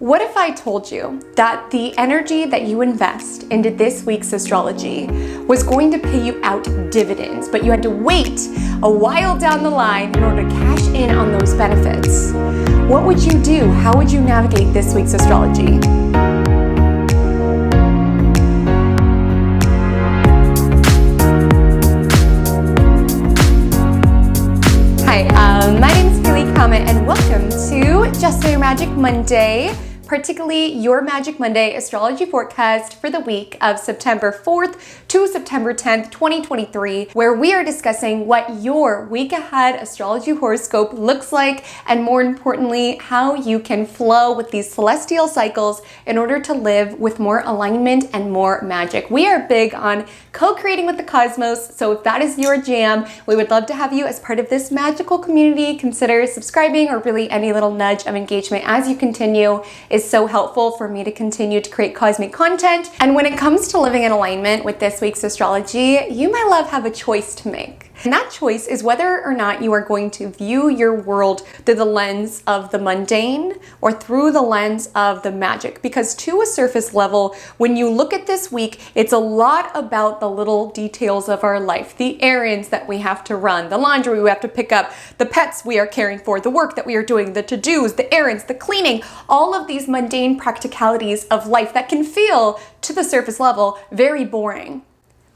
What if I told you that the energy that you invest into this week's astrology was going to pay you out dividends, but you had to wait a while down the line in order to cash in on those benefits? What would you do? How would you navigate this week's astrology? Hi, my name is Comet, and welcome to Just Your Magic Monday, particularly your Magic Monday astrology forecast for the week of September 4th to September 10th, 2023, where we are discussing what your week ahead astrology horoscope looks like, and more importantly, how you can flow with these celestial cycles in order to live with more alignment and more magic. We are big on co-creating with the cosmos, so if that is your jam, we would love to have you as part of this magical community. Consider subscribing, or really any little nudge of engagement as you continue is so helpful for me to continue to create cosmic content. And when it comes to living in alignment with this week's astrology, you, my love, have a choice to make. And that choice is whether or not you are going to view your world through the lens of the mundane or through the lens of the magic. Because to a surface level, when you look at this week, it's a lot about the little details of our life, the errands that we have to run, the laundry we have to pick up, the pets we are caring for, the work that we are doing, the to-dos, the errands, the cleaning, all of these mundane practicalities of life that can feel, to the surface level, very boring.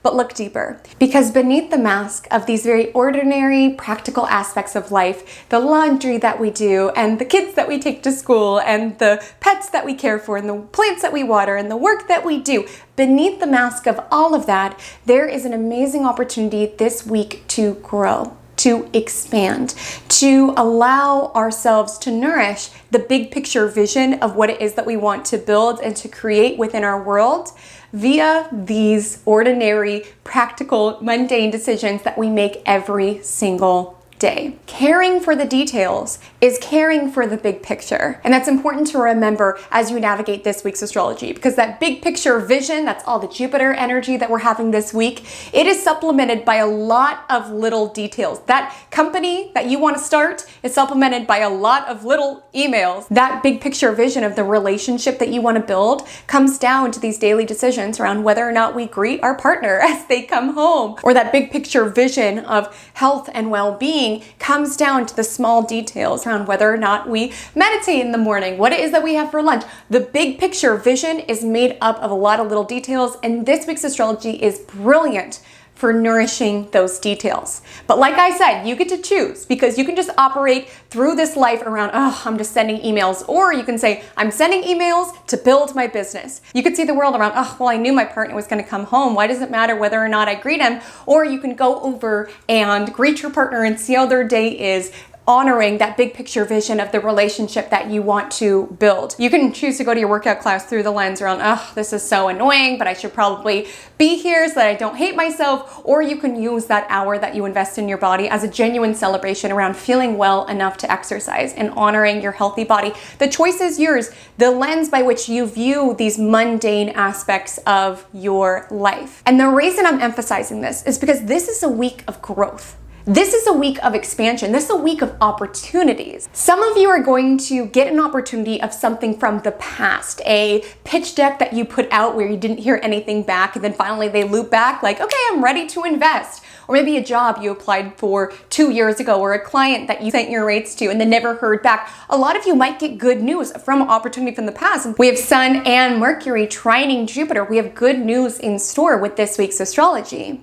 But look deeper, because beneath the mask of these very ordinary, practical aspects of life, the laundry that we do, and the kids that we take to school, and the pets that we care for, and the plants that we water, and the work that we do, beneath the mask of all of that, there is an amazing opportunity this week to grow, to expand, to allow ourselves to nourish the big picture vision of what it is that we want to build and to create within our world via these ordinary, practical, mundane decisions that we make every single day. Caring for the details is caring for the big picture. And that's important to remember as you navigate this week's astrology, because that big picture vision, that's all the Jupiter energy that we're having this week, it is supplemented by a lot of little details. That company that you want to start is supplemented by a lot of little emails. That big picture vision of the relationship that you want to build comes down to these daily decisions around whether or not we greet our partner as they come home. Or that big picture vision of health and well-being comes down to the small details around whether or not we meditate in the morning, what it is that we have for lunch. The big picture vision is made up of a lot of little details, and this week's astrology is brilliant for nourishing those details. But like I said, you get to choose, because you can just operate through this life around, oh, I'm just sending emails, or you can say, I'm sending emails to build my business. You could see the world around, oh, well, I knew my partner was gonna come home. Why does it matter whether or not I greet him? Or you can go over and greet your partner and see how their day is, honoring that big picture vision of the relationship that you want to build. You can choose to go to your workout class through the lens around, oh, this is so annoying, but I should probably be here so that I don't hate myself. Or you can use that hour that you invest in your body as a genuine celebration around feeling well enough to exercise and honoring your healthy body. The choice is yours. The lens by which you view these mundane aspects of your life. And the reason I'm emphasizing this is because this is a week of growth. This is a week of expansion. This is a week of opportunities. Some of you are going to get an opportunity of something from the past, a pitch deck that you put out where you didn't hear anything back, and then finally they loop back like, okay, I'm ready to invest. Or maybe a job you applied for 2 years ago, or a client that you sent your rates to and then never heard back. A lot of you might get good news from an opportunity from the past. We have Sun and Mercury trining Jupiter. We have good news in store with this week's astrology.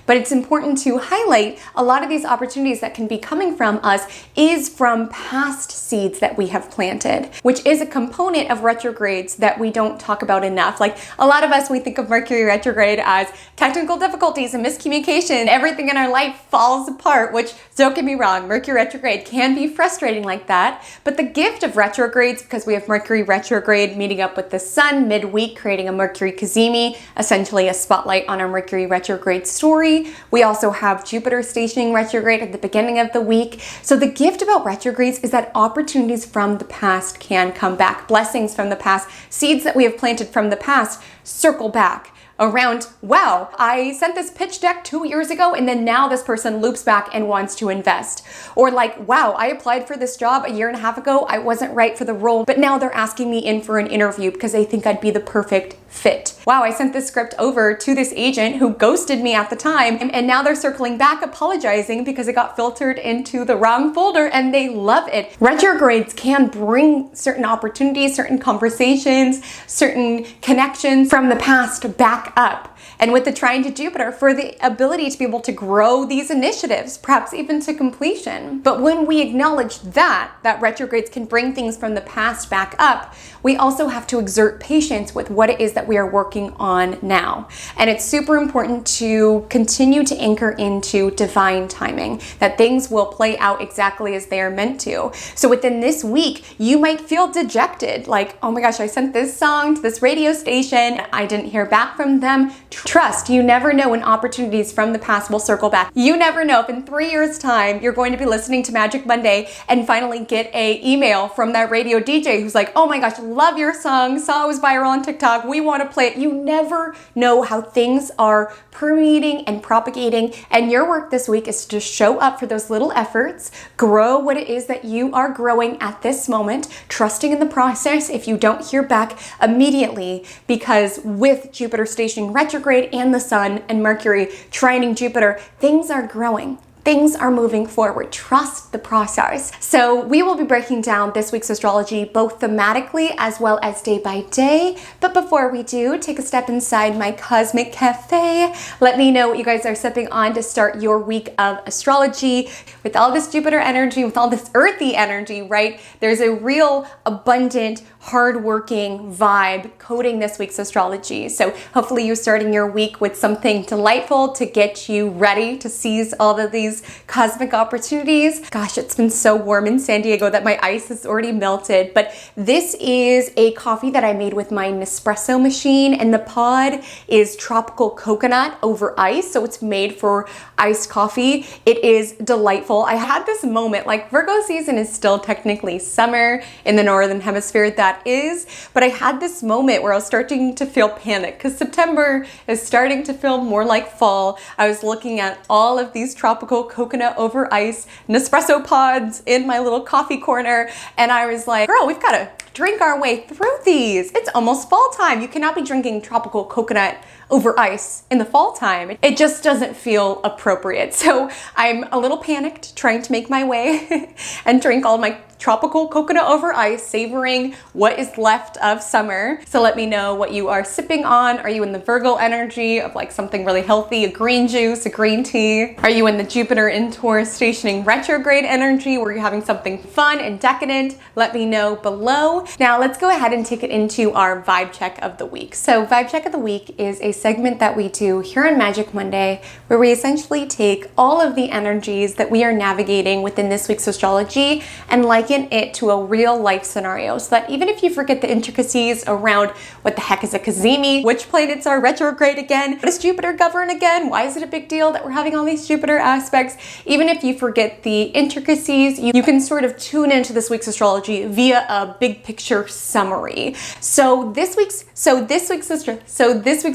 But it's important to highlight a lot of these opportunities that can be coming from us is from past seeds that we have planted, which is a component of retrogrades that we don't talk about enough. Like a lot of us, we think of Mercury retrograde as technical difficulties and miscommunication. Everything in our life falls apart, which, don't get me wrong, Mercury retrograde can be frustrating like that. But the gift of retrogrades, because we have Mercury retrograde meeting up with the Sun midweek, creating a Mercury Cazimi, essentially a spotlight on our Mercury retrograde story. We also have Jupiter stationing retrograde at the beginning of the week. So the gift about retrogrades is that opportunities from the past can come back. Blessings from the past, seeds that we have planted from the past circle back. around, wow, I sent this pitch deck 2 years ago and then now this person loops back and wants to invest. Or like, wow, I applied for this job a year and a half ago. I wasn't right for the role, but now they're asking me in for an interview because they think I'd be the perfect fit. Wow, I sent this script over to this agent who ghosted me at the time and now they're circling back apologizing because it got filtered into the wrong folder and they love it. Retrogrades can bring certain opportunities, certain conversations, certain connections from the past back up. And with the trine to Jupiter, for the ability to be able to grow these initiatives, perhaps even to completion. But when we acknowledge that retrogrades can bring things from the past back up, we also have to exert patience with what it is that we are working on now. And it's super important to continue to anchor into divine timing, that things will play out exactly as they are meant to. So within this week, you might feel dejected, like, oh my gosh, I sent this song to this radio station, I didn't hear back from them. Trust, you never know when opportunities from the past will circle back. You never know if in 3 years' time you're going to be listening to Magic Monday and finally get an email from that radio DJ who's like, oh my gosh, love your song, saw it was viral on TikTok, we want to play it. You never know how things are permeating and propagating, and your work this week is to just show up for those little efforts, grow what it is that you are growing at this moment, trusting in the process if you don't hear back immediately, because with Jupiter stationing retrograde and the Sun and Mercury trining Jupiter, things are growing. Things are moving forward. Trust the process. So we will be breaking down this week's astrology both thematically as well as day by day. But before we do, take a step inside my cosmic cafe. Let me know what you guys are sipping on to start your week of astrology. With all this Jupiter energy, with all this earthy energy, right? There's a real abundant, hardworking vibe coding this week's astrology. So hopefully you're starting your week with something delightful to get you ready to seize all of these cosmic opportunities. Gosh, it's been so warm in San Diego that my ice has already melted, but this is a coffee that I made with my Nespresso machine, and the pod is tropical coconut over ice, so it's made for iced coffee. It is delightful. I had this moment, like Virgo season is still technically summer in the Northern Hemisphere, that is, but I had this moment where I was starting to feel panic because September is starting to feel more like fall. I was looking at all of these tropical coconut over ice Nespresso pods in my little coffee corner, and I was like, girl, we've got to drink our way through these. It's almost fall time. You cannot be drinking tropical coconut over ice in the fall time. It just doesn't feel appropriate. So I'm a little panicked trying to make my way and drink all my tropical coconut over ice, savoring what is left of summer. So let me know what you are sipping on. Are you in the Virgo energy of like something really healthy, a green juice, a green tea? Are you in the Jupiter in Taurus stationing retrograde energy where you're having something fun and decadent? Let me know below. Now let's go ahead and take it into our vibe check of the week. So vibe check of the week is a segment that we do here on Magic Monday where we essentially take all of the energies that we are navigating within this week's astrology and liken it to a real life scenario, so that even if you forget the intricacies around what the heck is a Cazimi, which planets are retrograde again, what does Jupiter govern again, why is it a big deal that we're having all these Jupiter aspects, even if you forget the intricacies, you can sort of tune into this week's astrology via a big picture summary. So this week's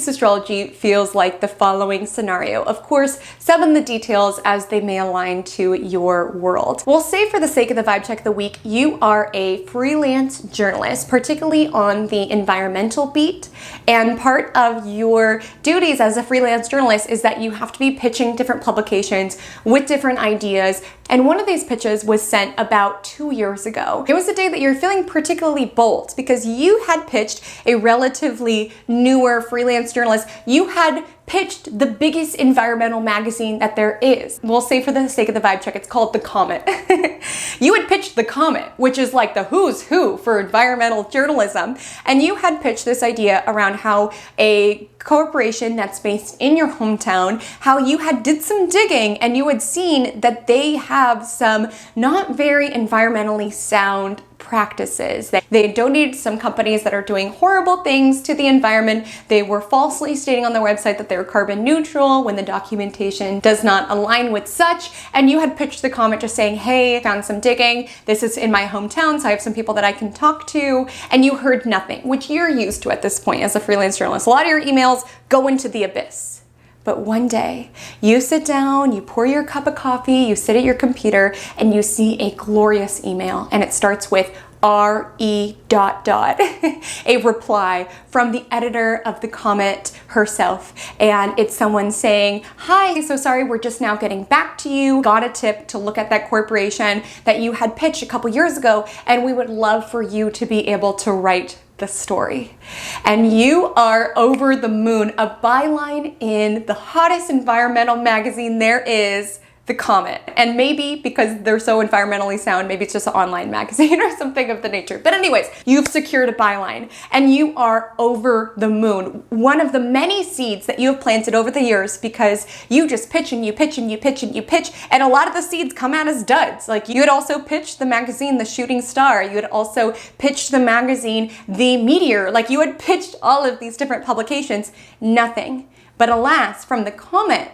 astrology feels like the following scenario. Of course, some of the details as they may align to your world. We'll say for the sake of the vibe check of the week, you are a freelance journalist, particularly on the environmental beat. And part of your duties as a freelance journalist is that you have to be pitching different publications with different ideas. And one of these pitches was sent about 2 years ago. It was a day that you're feeling particularly bold because you had pitched a relatively newer freelance journalist. You had pitched the biggest environmental magazine that there is. We'll say for the sake of the vibe check, it's called the Comet. You had pitched the Comet, which is like the who's who for environmental journalism. And you had pitched this idea around how a corporation that's based in your hometown, how you had did some digging and you had seen that they have some not very environmentally sound practices. They donated to some companies that are doing horrible things to the environment. They were falsely stating on their website that they're carbon neutral when the documentation does not align with such. And you had pitched the Comet just saying, hey, found some digging. This is in my hometown, so I have some people that I can talk to. And you heard nothing, which you're used to at this point as a freelance journalist. A lot of your emails go into the abyss. But one day, you sit down, you pour your cup of coffee, you sit at your computer, and you see a glorious email, and it starts with RE ... a reply from the editor of the Comet herself. And it's someone saying, hi, so sorry, we're just now getting back to you. Got a tip to look at that corporation that you had pitched a couple years ago, and we would love for you to be able to write the story. And you are over the moon. A byline in the hottest environmental magazine there is, the Comet. And maybe because they're so environmentally sound, maybe it's just an online magazine or something of the nature. But anyways, you've secured a byline and you are over the moon. One of the many seeds that you have planted over the years, because you just pitch and you pitch and you pitch and you pitch, and a lot of the seeds come out as duds. Like, you had also pitched the magazine The Shooting Star. You had also pitched the magazine The Meteor. Like, you had pitched all of these different publications. Nothing. But alas, from the Comet,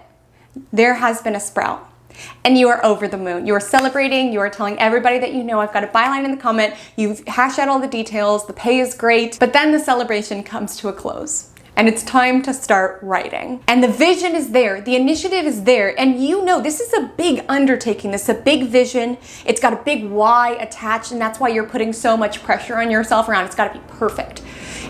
there has been a sprout. And you are over the moon. You are celebrating. You are telling everybody that you know, I've got a byline in the Comet. You've hashed out all the details. The pay is great. But then the celebration comes to a close. And it's time to start writing. And the vision is there, the initiative is there, and you know this is a big undertaking, this is a big vision, it's got a big why attached, and that's why you're putting so much pressure on yourself around, it's gotta be perfect.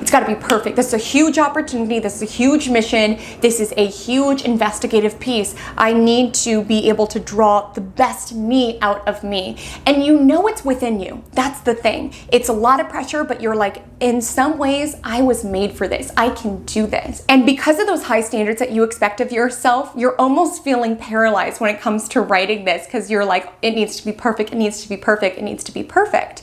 It's gotta be perfect. This is a huge opportunity, this is a huge mission, this is a huge investigative piece. I need to be able to draw the best me out of me. And you know it's within you, that's the thing. It's a lot of pressure, but you're like, in some ways, I was made for this, I can do this. And because of those high standards that you expect of yourself, you're almost feeling paralyzed when it comes to writing this, because you're like, it needs to be perfect, it needs to be perfect, it needs to be perfect.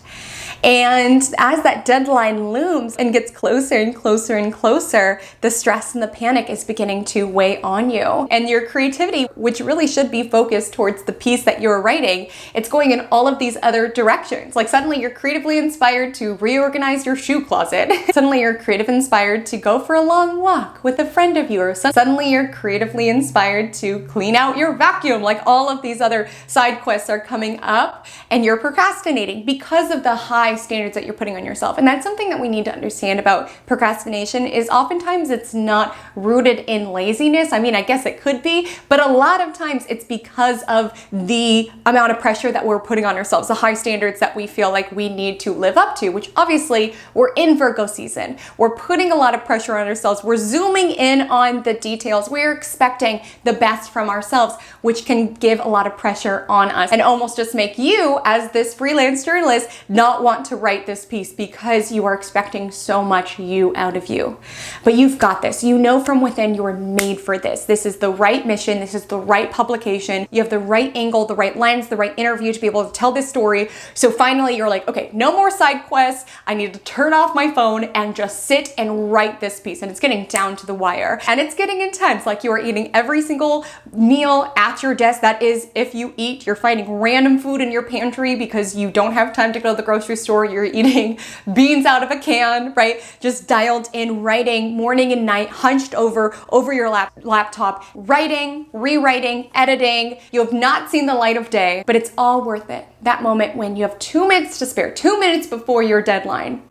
And as that deadline looms and gets closer and closer and closer, the stress and the panic is beginning to weigh on you. And your creativity, which really should be focused towards the piece that you're writing, it's going in all of these other directions. Like, suddenly you're creatively inspired to reorganize your shoe closet. Suddenly you're creatively inspired to go for a long walk with a friend of yours. Suddenly you're creatively inspired to clean out your vacuum. Like, all of these other side quests are coming up, and you're procrastinating because of the high standards that you're putting on yourself. And that's something that we need to understand about procrastination, is oftentimes it's not rooted in laziness. I mean, I guess it could be, but a lot of times it's because of the amount of pressure that we're putting on ourselves, the high standards that we feel like we need to live up to, which obviously we're in Virgo season. We're putting a lot of pressure on ourselves. We're zooming in on the details. We're expecting the best from ourselves, which can give a lot of pressure on us and almost just make you, as this freelance journalist, not want to write this piece because you are expecting so much you out of you. But you've got this. You know from within you are made for this. This is the right mission. This is the right publication. You have the right angle, the right lens, the right interview to be able to tell this story. So finally you're like, okay, no more side quests. I need to turn off my phone and just sit and write this piece. And it's getting down to the wire. And it's getting intense. Like, you are eating every single meal at your desk. That is, if you eat, you're finding random food in your pantry because you don't have time to go to the grocery store. You're eating beans out of a can, right? Just dialed in, writing morning and night, hunched over your laptop, writing, rewriting, editing. You have not seen the light of day, but it's all worth it. That moment when you have 2 minutes to spare, 2 minutes before your deadline,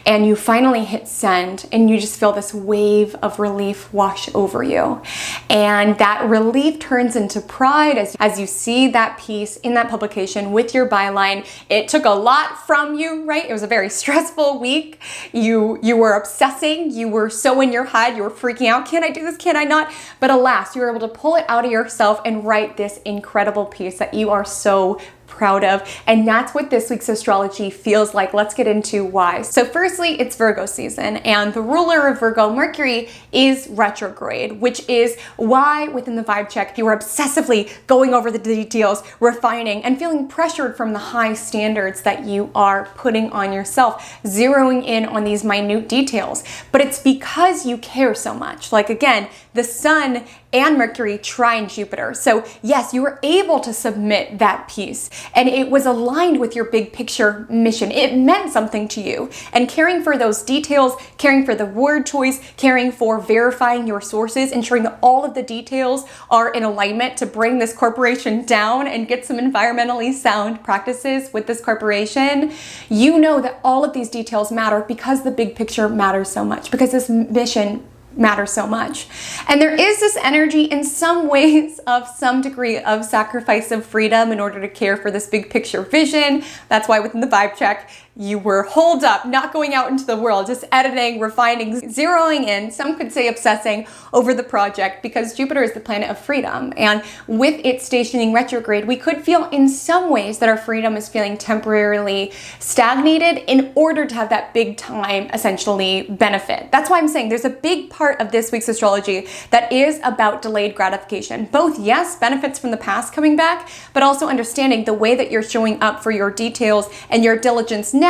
and you finally hit send, and you just feel this wave of relief wash over you. And that relief turns into pride as you see that piece in that publication with your byline. It took a lot from you, right? It was a very stressful week. You were obsessing, you were so in your head, you were freaking out. Can I do this? Can I not? But alas, you were able to pull it out of yourself and write this incredible piece that you are so proud of. And that's what this week's astrology feels like. Let's get into why. So firstly, it's Virgo season, and the ruler of Virgo, Mercury, is retrograde, which is why within the vibe check, you are obsessively going over the details, refining, and feeling pressured from the high standards that you are putting on yourself, zeroing in on these minute details. But it's because you care so much. Like, again, the sun and Mercury trine Jupiter. So yes, you were able to submit that piece. and it was aligned with your big picture mission. It meant something to you. And caring for those details, caring for the word choice, caring for verifying your sources, ensuring that all of the details are in alignment to bring this corporation down and get some environmentally sound practices with this corporation. You know that all of these details matter because the big picture matters so much, because this mission matters so much. And there is this energy in some ways of some degree of sacrifice of freedom in order to care for this big picture vision. That's why within the vibe check, you were holed up, not going out into the world, just editing, refining, zeroing in, some could say obsessing over the project, because Jupiter is the planet of freedom. And with its stationing retrograde, we could feel in some ways that our freedom is feeling temporarily stagnated in order to have that big time essentially benefit. That's why I'm saying there's a big part of this week's astrology that is about delayed gratification. Both, yes, benefits from the past coming back, but also understanding the way that you're showing up for your details and your diligence now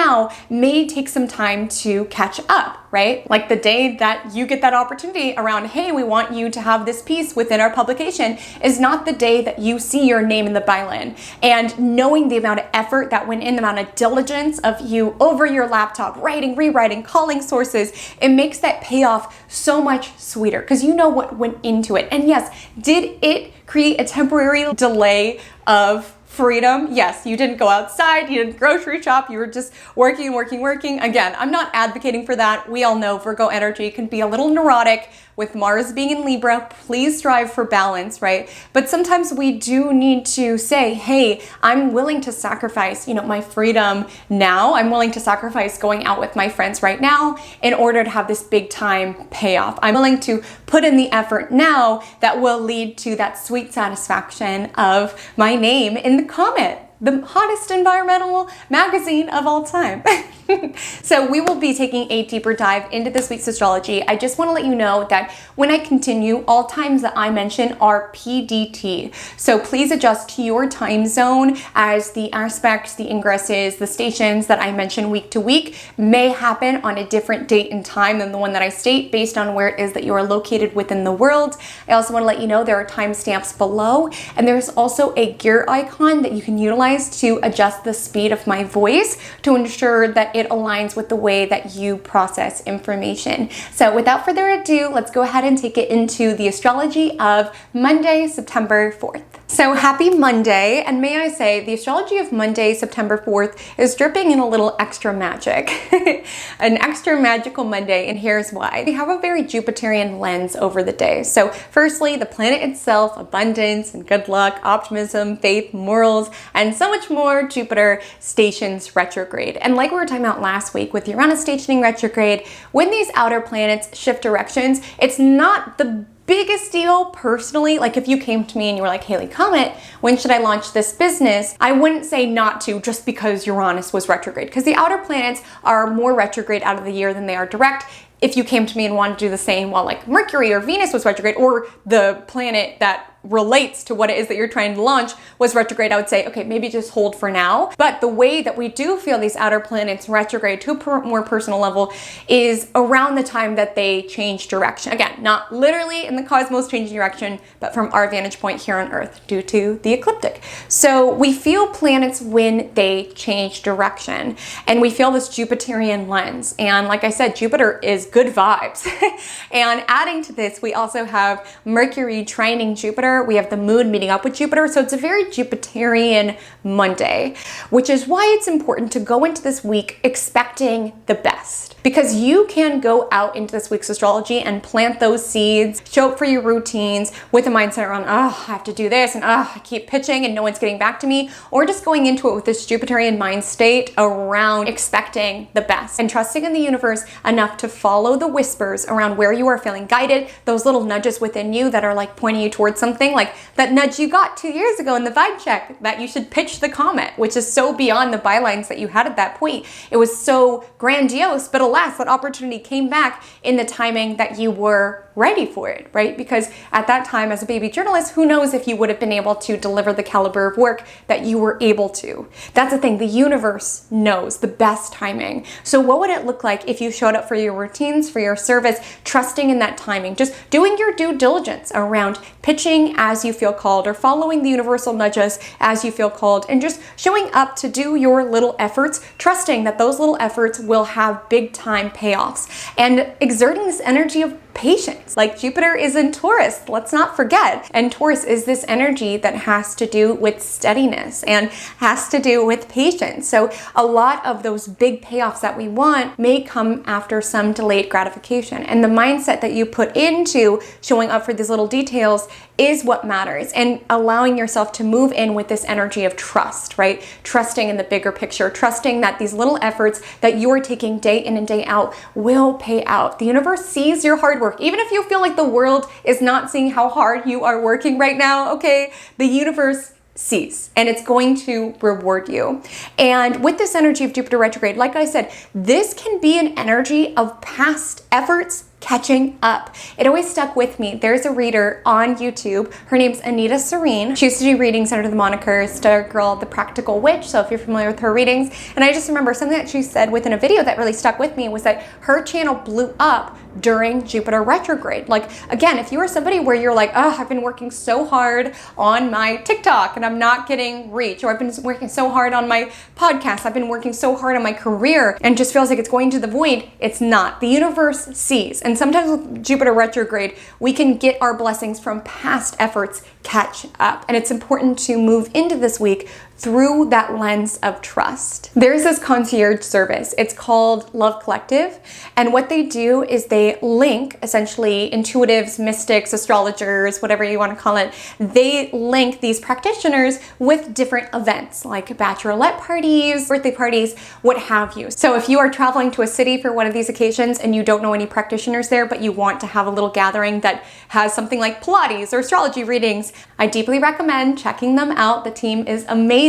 may take some time to catch up, right? Like the day that you get that opportunity around, hey, we want you to have this piece within our publication, is not the day that you see your name in the byline. And knowing the amount of effort that went in, the amount of diligence of you over your laptop, writing, rewriting, calling sources, it makes that payoff so much sweeter because you know what went into it. And yes, did it create a temporary delay of freedom? Yes, you didn't go outside, you didn't grocery shop, you were just working. Again, I'm not advocating for that. We all know Virgo energy can be a little neurotic. With Mars being in Libra, please strive for balance, right? But sometimes we do need to say, hey, I'm willing to sacrifice, my freedom now. I'm willing to sacrifice going out with my friends right now in order to have this big time payoff. I'm willing to put in the effort now that will lead to that sweet satisfaction of my name in the Comet, the hottest environmental magazine of all time. So we will be taking a deeper dive into this week's astrology. I just want to let you know that when I continue, all times that I mention are PDT. So please adjust to your time zone as the aspects, the ingresses, the stations that I mention week to week may happen on a different date and time than the one that I state based on where it is that you are located within the world. I also want to let you know there are timestamps below, and there's also a gear icon that you can utilize to adjust the speed of my voice to ensure that it aligns with the way that you process information. So without further ado, let's go ahead and take it into the astrology of Monday, September 4th. So happy Monday, and may I say, the astrology of Monday, September 4th is dripping in a little extra magic. An extra magical Monday, and here's why. We have a very Jupiterian lens over the day. So firstly, the planet itself, abundance and good luck, optimism, faith, morals, and so much more. Jupiter stations retrograde. And like we were talking about last week with Uranus stationing retrograde, when these outer planets shift directions, it's not the biggest deal personally. Like if you came to me and you were like, Haley Comet, when should I launch this business? I wouldn't say not to just because Uranus was retrograde, because the outer planets are more retrograde out of the year than they are direct. If you came to me and wanted to do the same while like Mercury or Venus was retrograde, or the planet that relates to what it is that you're trying to launch was retrograde, I would say, okay, maybe just hold for now. But the way that we do feel these outer planets retrograde to a more personal level is around the time that they change direction. Again, not literally in the cosmos changing direction, but from our vantage point here on Earth due to the ecliptic. So we feel planets when they change direction, and we feel this Jupiterian lens. And like I said, Jupiter is good vibes. And adding to this, we also have Mercury trining Jupiter. We have the moon meeting up with Jupiter. So it's a very Jupiterian Monday, which is why it's important to go into this week expecting the best. Because you can go out into this week's astrology and plant those seeds, show up for your routines with a mindset around, oh, I have to do this, and oh, I keep pitching and no one's getting back to me, or just going into it with this Jupiterian mind state around expecting the best and trusting in the universe enough to follow the whispers around where you are feeling guided, those little nudges within you that are like pointing you towards something, like that nudge you got 2 years ago in the vibe check that you should pitch the Comet, which is so beyond the bylines that you had at that point. It was so grandiose, but nevertheless, that opportunity came back in the timing that you were ready for it, right? Because at that time as a baby journalist, who knows if you would have been able to deliver the caliber of work that you were able to. That's the thing, the universe knows the best timing. So what would it look like if you showed up for your routines, for your service, trusting in that timing, just doing your due diligence around pitching as you feel called or following the universal nudges as you feel called, and just showing up to do your little efforts, trusting that those little efforts will have big time payoffs, and exerting this energy of patience. Like Jupiter is in Taurus, let's not forget. And Taurus is this energy that has to do with steadiness and has to do with patience. So a lot of those big payoffs that we want may come after some delayed gratification. And the mindset that you put into showing up for these little details is what matters, and allowing yourself to move in with this energy of trust, right? Trusting in the bigger picture, trusting that these little efforts that you're taking day in and day out will pay out. The universe sees your hard work. Even if you feel like the world is not seeing how hard you are working right now, okay, the universe sees, and it's going to reward you. And with this energy of Jupiter retrograde, like I said, this can be an energy of past efforts catching up. It always stuck with me. There's a reader on YouTube. Her name's Anita Serene. She used to do readings under the moniker Star Girl the Practical Witch, so if you're familiar with her readings. And I just remember something that she said within a video that really stuck with me was that her channel blew up during Jupiter retrograde. Like, again, if you are somebody where you're like, oh, I've been working so hard on my TikTok and I'm not getting reach, or I've been working so hard on my podcast, I've been working so hard on my career and just feels like it's going to the void, it's not. The universe sees. And sometimes with Jupiter retrograde, we can get our blessings from past efforts catch up. And it's important to move into this week through that lens of trust. There's this concierge service. It's called Love Collective. And what they do is they link essentially intuitives, mystics, astrologers, whatever you want to call it. They link these practitioners with different events like bachelorette parties, birthday parties, what have you. So if you are traveling to a city for one of these occasions and you don't know any practitioners there, but you want to have a little gathering that has something like Pilates or astrology readings, I deeply recommend checking them out. The team is amazing.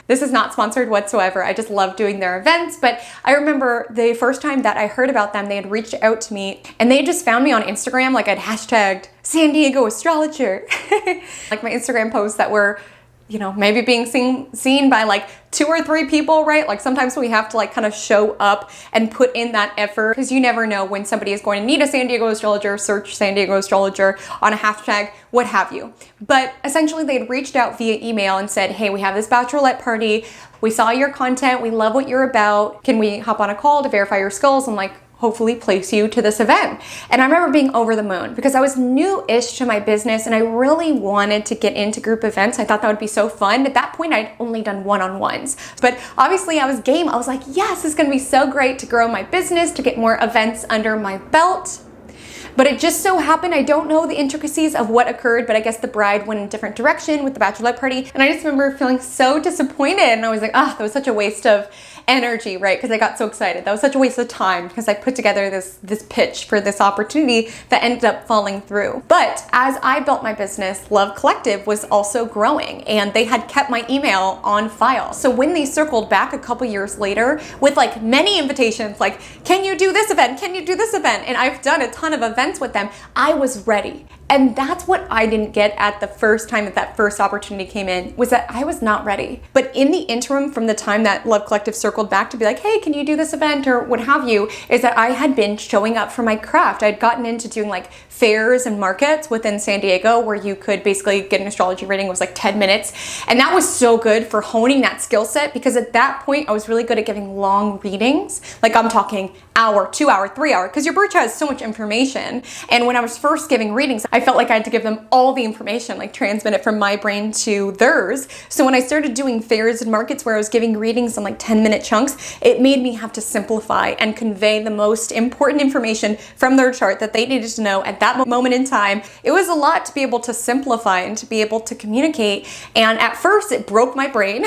This is not sponsored whatsoever. I just love doing their events. But I remember the first time that I heard about them, they had reached out to me and they just found me on Instagram. Like I'd hashtagged San Diego astrologer. Like my Instagram posts that were, you know, maybe being seen by like 2 or 3 people, right? Like sometimes we have to like kind of show up and put in that effort, because you never know when somebody is going to need a San Diego astrologer, search San Diego astrologer on a hashtag, what have you. But essentially they'd reached out via email and said, hey, we have this bachelorette party. We saw your content. We love what you're about. Can we hop on a call to verify your skills and like hopefully place you to this event? And I remember being over the moon because I was new-ish to my business and I really wanted to get into group events. I thought that would be so fun. At that point, I'd only done one-on-ones. But obviously I was game. I was like, yes, it's gonna be so great to grow my business, to get more events under my belt. But it just so happened, I don't know the intricacies of what occurred, but I guess the bride went in a different direction with the bachelorette party. And I just remember feeling so disappointed. And I was like, that was such a waste of energy, right? Because I got so excited. That was such a waste of time because I put together this pitch for this opportunity that ended up falling through. But as I built my business, Love Collective was also growing and they had kept my email on file. So when they circled back a couple years later with like many invitations, like, can you do this event? Can you do this event? And I've done a ton of events with them. I was ready. And that's what I didn't get at the first time that first opportunity came in, was that I was not ready. But in the interim, from the time that Love Collective circled back to be like, hey, can you do this event or what have you, is that I had been showing up for my craft. I'd gotten into doing like fairs and markets within San Diego where you could basically get an astrology reading. It was like 10 minutes. And that was so good for honing that skill set, because at that point I was really good at giving long readings. Like I'm talking hour, 2 hour, 3 hour, because your birth chart has so much information. And when I was first giving readings, I felt like I had to give them all the information, like transmit it from my brain to theirs. So when I started doing fairs and markets where I was giving readings in like 10-minute chunks, it made me have to simplify and convey the most important information from their chart that they needed to know at that moment in time. It was a lot to be able to simplify and to be able to communicate. And at first it broke my brain,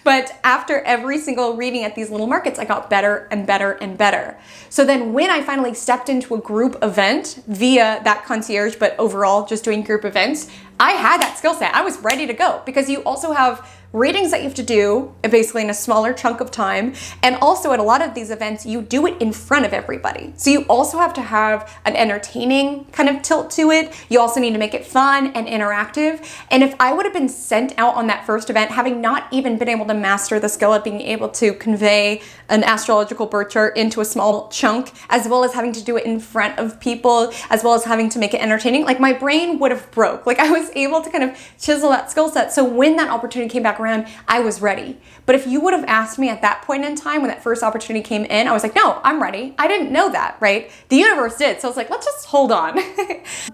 but after every single reading at these little markets, I got better and better and better. So then when I finally stepped into a group event via that concierge, but overall just doing group events, I had that skill set. I was ready to go, because you also have readings that you have to do basically in a smaller chunk of time. And also at a lot of these events, you do it in front of everybody. So you also have to have an entertaining kind of tilt to it. You also need to make it fun and interactive. And if I would have been sent out on that first event, having not even been able to master the skill of being able to convey an astrological birth chart into a small chunk, as well as having to do it in front of people, as well as having to make it entertaining, like my brain would have broke. Like I was able to kind of chisel that skill set. So when that opportunity came back around, I was ready. But if you would have asked me at that point in time when that first opportunity came in, I was like, no, I'm ready. I didn't know that, right? The universe did. So I was like, let's just hold on.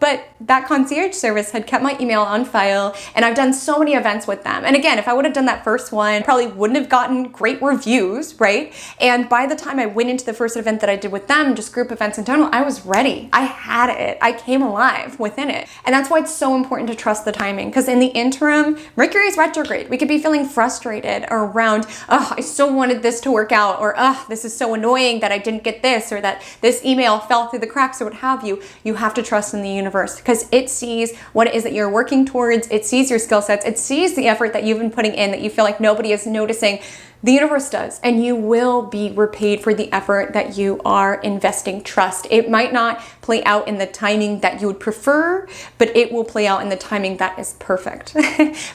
But that concierge service had kept my email on file, and I've done so many events with them. And again, if I would have done that first one, probably wouldn't have gotten great reviews, right? And by the time I went into the first event that I did with them, just group events in general, I was ready. I had it. I came alive within it. And that's why it's so important to trust the timing, because in the interim, Mercury's retrograde. We could be feeling frustrated around, oh, I so wanted this to work out, or oh, this is so annoying that I didn't get this, or that this email fell through the cracks, or what have you. You have to trust in the universe, because it sees what it is that you're working towards. It sees your skill sets. It sees the effort that you've been putting in that you feel like nobody is noticing. The universe does, and you will be repaid for the effort that you are investing. Trust. It might not play out in the timing that you would prefer, but it will play out in the timing that is perfect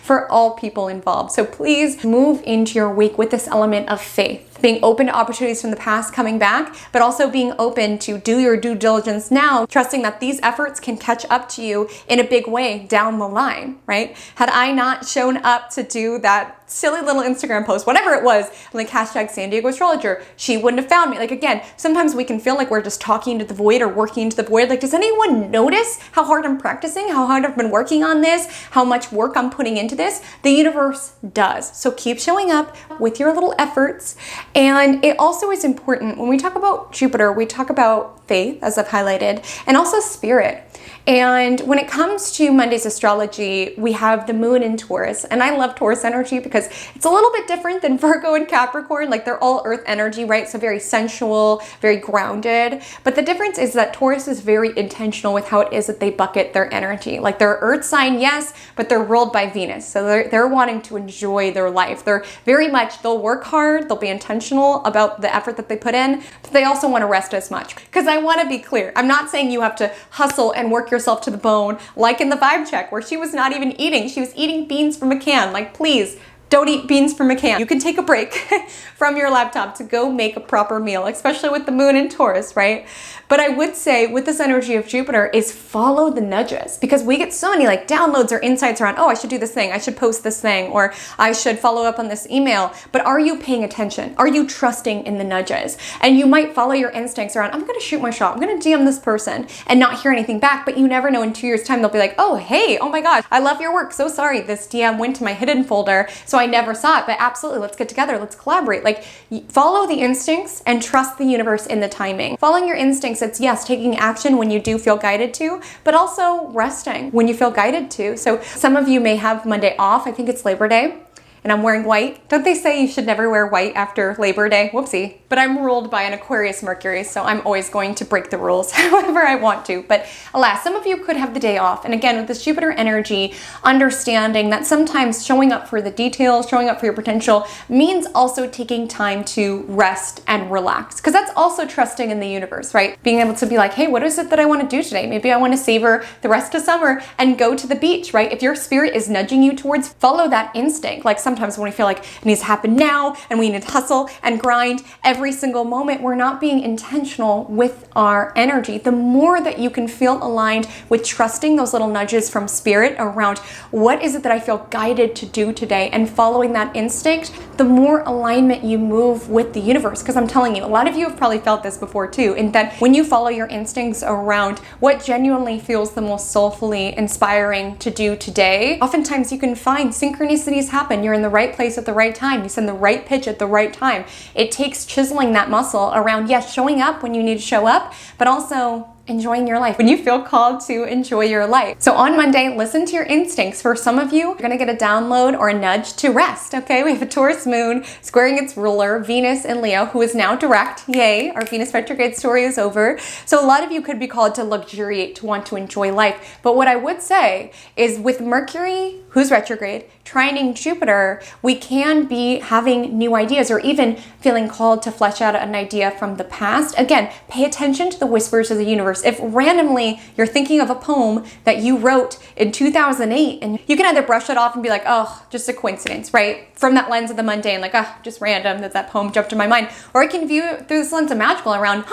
for all people involved. So please move into your week with this element of faith, being open to opportunities from the past coming back, but also being open to do your due diligence now, trusting that these efforts can catch up to you in a big way down the line, right? Had I not shown up to do that silly little Instagram post, whatever it was, like hashtag San Diego astrologer, she wouldn't have found me. Like again, sometimes we can feel like we're just talking to the void or working into the void. Like, does anyone notice how hard I'm practicing, how hard I've been working on this, how much work I'm putting into this? The universe does. So keep showing up with your little efforts. And it also is important when we talk about Jupiter, we talk about faith, as I've highlighted, and also spirit. And when it comes to Monday's astrology, we have the moon in Taurus. And I love Taurus energy because it's a little bit different than Virgo and Capricorn. Like they're all earth energy, right? So very sensual, very grounded. But the difference is that Taurus is very intentional with how it is that they bucket their energy. Like they're earth sign, yes, but they're ruled by Venus. So they're wanting to enjoy their life. They're very much, they'll work hard, they'll be intentional about the effort that they put in, but they also want to rest as much. Because I want to be clear, I'm not saying you have to hustle and work yourself to the bone, like in the vibe check where she was not even eating. She was eating beans from a can. Like, please don't eat beans from a can. You can take a break from your laptop to go make a proper meal, especially with the moon in Taurus, right? But I would say with this energy of Jupiter is follow the nudges, because we get so many like downloads or insights around, oh, I should do this thing, I should post this thing, or I should follow up on this email. But are you paying attention? Are you trusting in the nudges? And you might follow your instincts around, I'm going to shoot my shot, I'm going to DM this person and not hear anything back, but you never know, in 2 years time, they'll be like, oh, hey, oh my gosh, I love your work. So sorry, this DM went to my hidden folder, so I never saw it, but absolutely, let's get together, let's collaborate. Like, follow the instincts and trust the universe in the timing. Following your instincts, it's yes, taking action when you do feel guided to, but also resting when you feel guided to. So some of you may have Monday off. I think it's Labor Day. And I'm wearing white. Don't they say you should never wear white after Labor Day? Whoopsie. But I'm ruled by an Aquarius Mercury, so I'm always going to break the rules however I want to. But alas, some of you could have the day off. And again, with this Jupiter energy, understanding that sometimes showing up for the details, showing up for your potential means also taking time to rest and relax. Because that's also trusting in the universe, right? Being able to be like, hey, what is it that I want to do today? Maybe I want to savor the rest of summer and go to the beach, right? If your spirit is nudging you towards, follow that instinct. Like sometimes when we feel like it needs to happen now and we need to hustle and grind every single moment, we're not being intentional with our energy. The more that you can feel aligned with trusting those little nudges from spirit around what is it that I feel guided to do today and following that instinct, the more alignment you move with the universe. Because I'm telling you, a lot of you have probably felt this before too, in that when you follow your instincts around what genuinely feels the most soulfully inspiring to do today, oftentimes you can find synchronicities happen. You're in the right place at the right time. You send the right pitch at the right time. It takes chiseling that muscle around, yes, showing up when you need to show up, but also enjoying your life, when you feel called to enjoy your life. So on Monday, listen to your instincts. For some of you, you're gonna get a download or a nudge to rest, okay? We have a Taurus moon squaring its ruler, Venus in Leo, who is now direct. Yay, our Venus retrograde story is over. So a lot of you could be called to luxuriate, to want to enjoy life. But what I would say is with Mercury, who's retrograde, trining Jupiter, we can be having new ideas or even feeling called to flesh out an idea from the past. Again, pay attention to the whispers of the universe. If randomly you're thinking of a poem that you wrote in 2008, and you can either brush it off and be like, oh, just a coincidence, right? From that lens of the mundane, like, oh, just random that poem jumped in my mind. Or I can view it through this lens of magical around,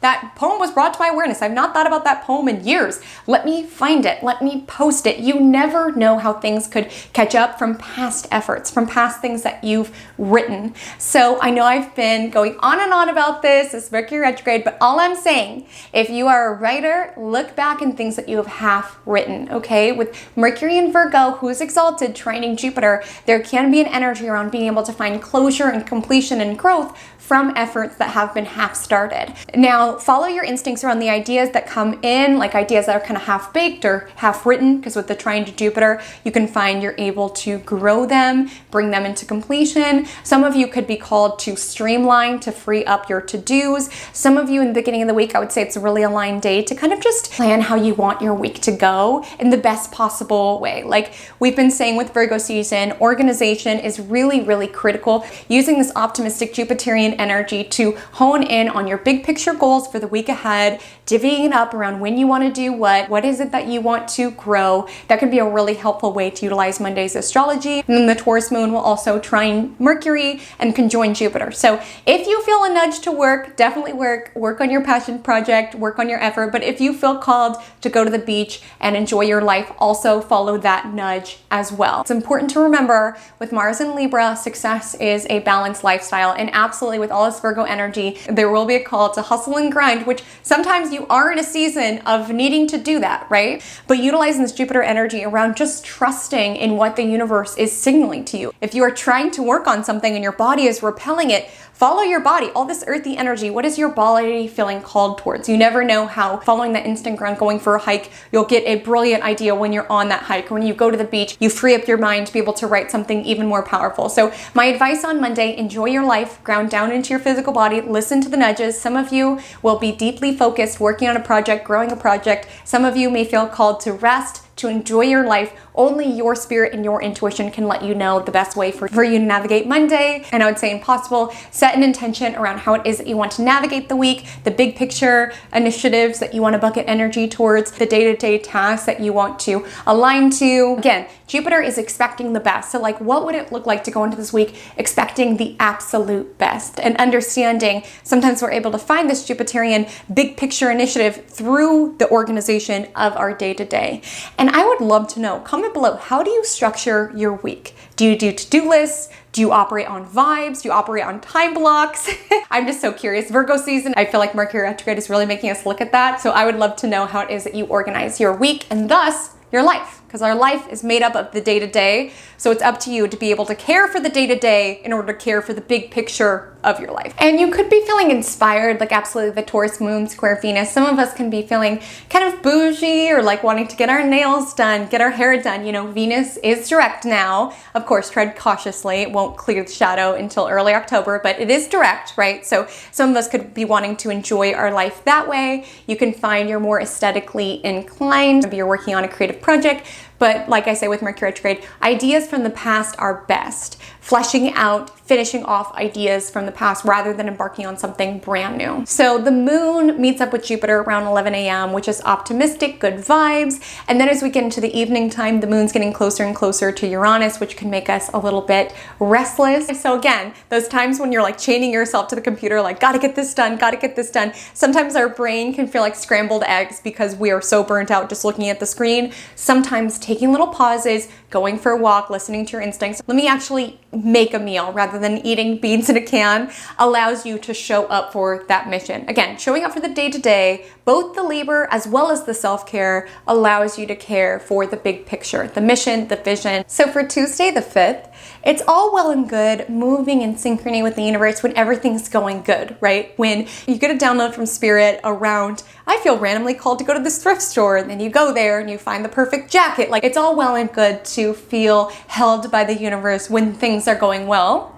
that poem was brought to my awareness. I've not thought about that poem in years. Let me find it. Let me post it. You never know how things could catch up from past efforts, from past things that you've written. So I know I've been going on and on about this Mercury retrograde, but all I'm saying, if you are a writer, look back in things that you have half written, okay? With Mercury in Virgo, who's exalted, trining Jupiter, there can be an energy around being able to find closure and completion and growth from efforts that have been half started. Now, follow your instincts around the ideas that come in, like ideas that are kind of half baked or half written, because with the trine to Jupiter, you can find you're able to grow them, bring them into completion. Some of you could be called to streamline, to free up your to-dos. Some of you in the beginning of the week, I would say it's a really aligned day to kind of just plan how you want your week to go in the best possible way. Like we've been saying with Virgo season, organization is really, really critical. Using this optimistic Jupiterian energy to hone in on your big picture goals for the week ahead, divvying it up around when you want to do what is it that you want to grow. That can be a really helpful way to utilize Monday's astrology. And then the Taurus moon will also trine Mercury and conjoin Jupiter. So if you feel a nudge to work, definitely work on your passion project, work on your effort. But if you feel called to go to the beach and enjoy your life, also follow that nudge as well. It's important to remember with Mars and Libra, success is a balanced lifestyle, and absolutely with all this Virgo energy, there will be a call to hustle and grind, which sometimes you are in a season of needing to do that, right? But utilizing this Jupiter energy around just trusting in what the universe is signaling to you. If you are trying to work on something and your body is repelling it, follow your body. All this earthy energy, what is your body feeling called towards? You never know how following that instinct around going for a hike, you'll get a brilliant idea when you're on that hike. When you go to the beach, you free up your mind to be able to write something even more powerful. So my advice on Monday, enjoy your life, ground down into your physical body, listen to the nudges. Some of you will be deeply focused, working on a project, growing a project. Some of you may feel called to rest, to enjoy your life. Only your spirit and your intuition can let you know the best way for you to navigate Monday. And I would say impossible, set an intention around how it is that you want to navigate the week, the big picture initiatives that you want to bucket energy towards, the day-to-day tasks that you want to align to. Again, Jupiter is expecting the best. So like, what would it look like to go into this week expecting the absolute best and understanding sometimes we're able to find this Jupiterian big picture initiative through the organization of our day-to-day. And I would love to know, comment below, how do you structure your week? Do you do to-do lists? Do you operate on vibes? Do you operate on time blocks? I'm just so curious. Virgo season, I feel like Mercury retrograde is really making us look at that. So I would love to know how it is that you organize your week and thus your life, because our life is made up of the day-to-day. So it's up to you to be able to care for the day-to-day in order to care for the big picture of your life. And you could be feeling inspired, like absolutely the Taurus moon square Venus. Some of us can be feeling kind of bougie or like wanting to get our nails done, get our hair done. You know, Venus is direct now. Of course, tread cautiously. It won't clear the shadow until early October, but it is direct, right? So some of us could be wanting to enjoy our life that way. You can find you're more aesthetically inclined. Maybe you're working on a creative project. But like I say with Mercury retrograde, ideas from the past are best. Fleshing out, finishing off ideas from the past rather than embarking on something brand new. So the moon meets up with Jupiter around 11 a.m., which is optimistic, good vibes. And then as we get into the evening time, the moon's getting closer and closer to Uranus, which can make us a little bit restless. So again, those times when you're like chaining yourself to the computer, like gotta get this done, gotta get this done. Sometimes our brain can feel like scrambled eggs because we are so burnt out just looking at the screen. Sometimes taking little pauses, going for a walk, listening to your instincts. Let me actually make a meal rather than eating beans in a can allows you to show up for that mission. Again, showing up for the day-to-day, both the labor as well as the self-care allows you to care for the big picture, the mission, the vision. So for Tuesday the 5th, It's all well and good moving in synchrony with the universe when everything's going good, right? When you get a download from spirit around, I feel randomly called to go to this thrift store, and then you go there and you find the perfect jacket. Like, it's all well and good to feel held by the universe when things are going well.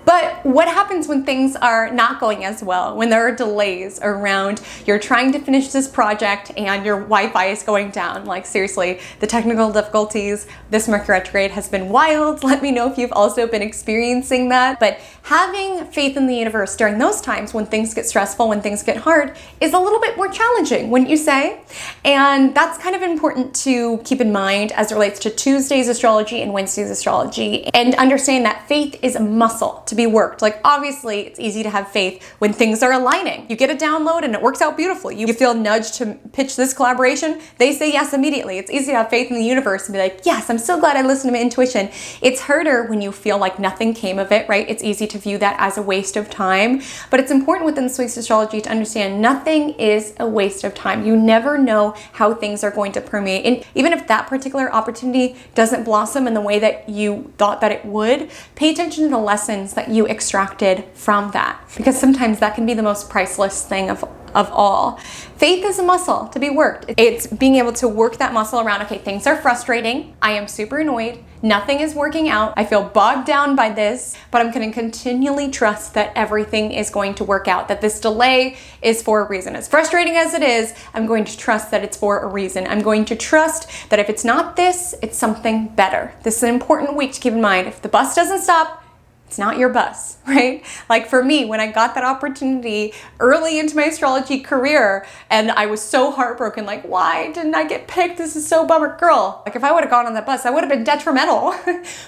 But what happens when things are not going as well? When there are delays around, you're trying to finish this project and your Wi-Fi is going down. Like, seriously, the technical difficulties, this Mercury retrograde has been wild. Let me know if you've also been experiencing that. But having faith in the universe during those times when things get stressful, when things get hard, is a little bit more challenging, wouldn't you say? And that's kind of important to keep in mind as it relates to Tuesday's astrology and Wednesday's astrology, and understand that faith is a muscle to be worked. Like, obviously it's easy to have faith when things are aligning. You get a download and it works out beautifully. You feel nudged to pitch this collaboration, they say yes immediately. It's easy to have faith in the universe and be like, yes, I'm so glad I listened to my intuition. It's harder when you feel like nothing came of it, right? It's easy to view that as a waste of time, but it's important within this week's astrology to understand nothing is a waste of time. You never know how things are going to permeate, and even if that particular opportunity doesn't blossom in the way that you thought that it would, pay attention to the lessons that you extracted from that, because sometimes that can be the most priceless thing of all. Faith is a muscle to be worked. It's being able to work that muscle around, okay, things are frustrating, I am super annoyed, nothing is working out, I feel bogged down by this, but I'm going to continually trust that everything is going to work out, that this delay is for a reason. As frustrating as it is, I'm going to trust that it's for a reason. I'm going to trust that if it's not this, it's something better. This is an important week to keep in mind. If the bus doesn't stop, it's not your bus, right? Like, for me, when I got that opportunity early into my astrology career and I was so heartbroken, like, why didn't I get picked? This is so bummer. Girl, like, if I would have gone on that bus, I would have been detrimental.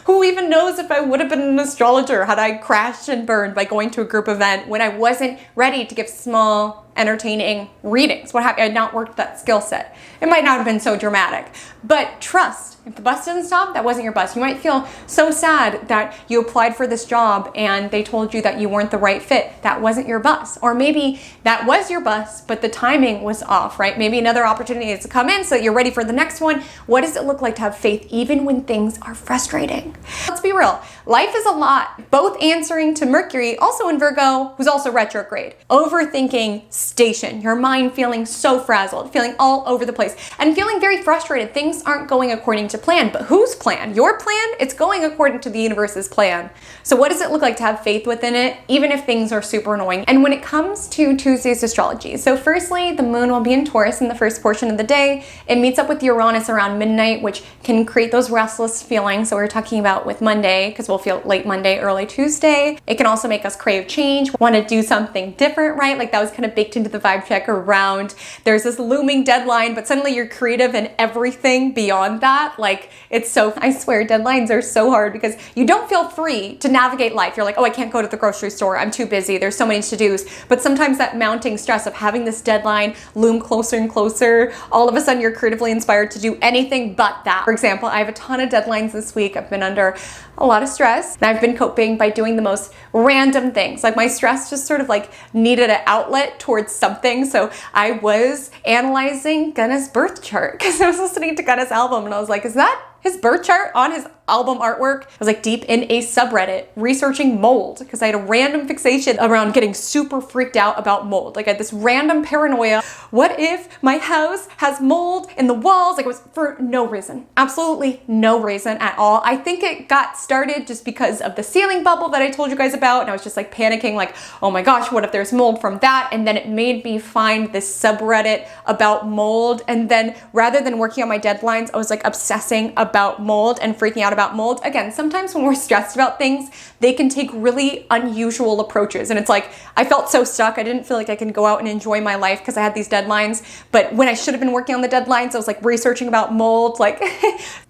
Who even knows if I would have been an astrologer had I crashed and burned by going to a group event when I wasn't ready to give small, entertaining readings? What happened? I had not worked that skill set. It might not have been so dramatic, but trust, if the bus doesn't stop, that wasn't your bus. You might feel so sad that you applied for this job and they told you that you weren't the right fit. That wasn't your bus. Or maybe that was your bus, but the timing was off, right? Maybe another opportunity is to come in so that you're ready for the next one. What does it look like to have faith even when things are frustrating? Let's be real. Life is a lot, both answering to Mercury, also in Virgo, who's also retrograde. Overthinking station, your mind feeling so frazzled, feeling all over the place, and feeling very frustrated. Things aren't going according to plan, but whose plan? Your plan? It's going according to the universe's plan. So what does it look like to have faith within it, even if things are super annoying? And when it comes to Tuesday's astrology, so firstly, the moon will be in Taurus in the first portion of the day. It meets up with Uranus around midnight, which can create those restless feelings. So we're talking about with Monday, because we'll feel late Monday, early Tuesday. It can also make us crave change, want to do something different, right? Like, that was kind of baked into the vibe check around, there's this looming deadline, but suddenly you're creative and everything beyond that. Like, it's so, I swear, deadlines are so hard because you don't feel free to navigate life. You're like, oh, I can't go to the grocery store, I'm too busy, there's so many to-dos. But sometimes that mounting stress of having this deadline loom closer and closer, all of a sudden you're creatively inspired to do anything but that. For example, I have a ton of deadlines this week. I've been under a lot of stress, and I've been coping by doing the most random things. Like, my stress just sort of like needed an outlet towards something. So I was analyzing Gunna's birth chart because I was listening to Gunna's album and I was like, is that his birth chart on his album artwork? I was like deep in a subreddit researching mold because I had a random fixation around getting super freaked out about mold. Like, I had this random paranoia. What if my house has mold in the walls? Like, it was for no reason, absolutely no reason at all. I think it got started just because of the ceiling bubble that I told you guys about, and I was just like panicking, like, oh my gosh, what if there's mold from that? And then it made me find this subreddit about mold, and then rather than working on my deadlines, I was like obsessing about mold and freaking out about mold. Again, sometimes when we're stressed about things, they can take really unusual approaches, and it's like, I felt so stuck. I didn't feel like I could go out and enjoy my life because I had these deadlines, but when I should have been working on the deadlines, I was like researching about mold. Like,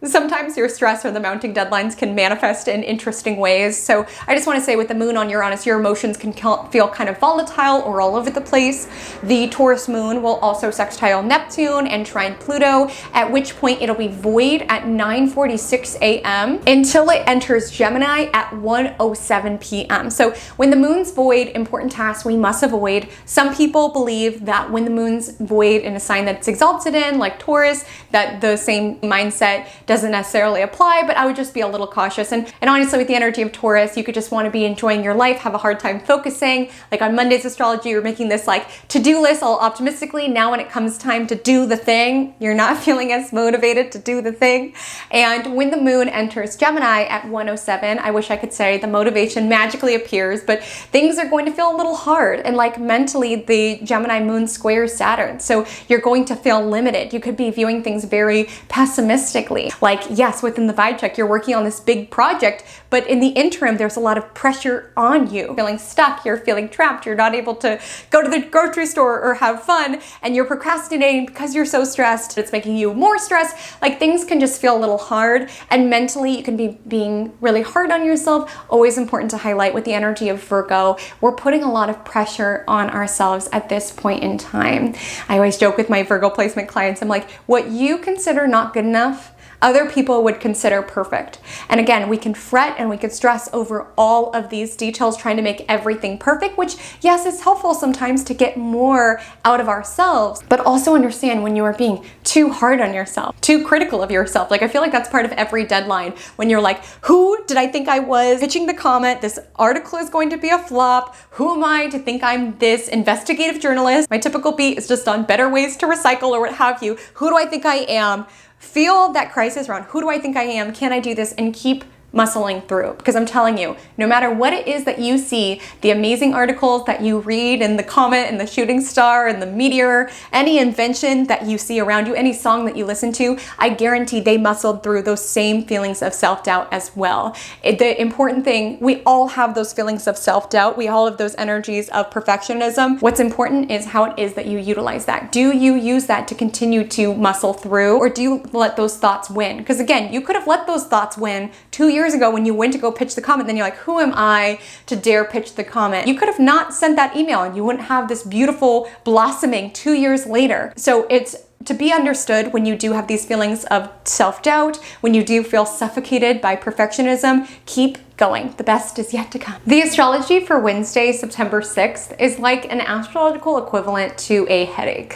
sometimes your stress or the mounting deadlines can manifest in interesting ways. So I just want to say, with the moon on Uranus, your emotions can feel kind of volatile or all over the place. The Taurus moon will also sextile Neptune and trine Pluto, at which point it'll be void at 9:46 a.m. p.m. until it enters Gemini at 1:07 p.m. So when the moon's void, important tasks we must avoid. Some people believe that when the moon's void in a sign that it's exalted in, like Taurus, that the same mindset doesn't necessarily apply, but I would just be a little cautious. And honestly, with the energy of Taurus, you could just want to be enjoying your life, have a hard time focusing. Like on Monday's astrology, you're making this like to-do list all optimistically. Now when it comes time to do the thing, you're not feeling as motivated to do the thing. And when the moon enters Gemini at 1:07, I wish I could say the motivation magically appears, but things are going to feel a little hard. And like mentally, the Gemini moon squares Saturn. So you're going to feel limited. You could be viewing things very pessimistically. Like, yes, within the vibe check, you're working on this big project, but in the interim, there's a lot of pressure on you. Feeling stuck, you're feeling trapped, you're not able to go to the grocery store or have fun, and you're procrastinating because you're so stressed. It's making you more stressed. Like things can just feel a little hard, and mentally you can be being really hard on yourself. Always important to highlight with the energy of Virgo, we're putting a lot of pressure on ourselves at this point in time. I always joke with my Virgo placement clients, I'm like, what you consider not good enough, other people would consider perfect. And again, we can fret and we can stress over all of these details, trying to make everything perfect, which yes, it's helpful sometimes to get more out of ourselves, but also understand when you are being too hard on yourself, too critical of yourself. Like I feel like that's part of every deadline when you're like, who did I think I was pitching the Comet? This article is going to be a flop. Who am I to think I'm this investigative journalist? My typical beat is just on better ways to recycle or what have you. Who do I think I am? Feel that crisis around who do I think I am? Can I do this? And keep muscling through, because I'm telling you, no matter what it is that you see, the amazing articles that you read in the Comet and the shooting star and the meteor, any invention that you see around you, any song that you listen to, I guarantee they muscled through those same feelings of self-doubt as well. The important thing, we all have those feelings of self-doubt. We all have those energies of perfectionism. What's important is how it is that you utilize that. Do you use that to continue to muscle through, or do you let those thoughts win? Because again, you could have let those thoughts win 2 years ago when you went to go pitch the Comet. Then you're like, who am I to dare pitch the Comet? You could have not sent that email and you wouldn't have this beautiful blossoming 2 years later. So it's to be understood when you do have these feelings of self-doubt, when you do feel suffocated by perfectionism, keep going. The best is yet to come. The astrology for Wednesday, September 6th is like an astrological equivalent to a headache.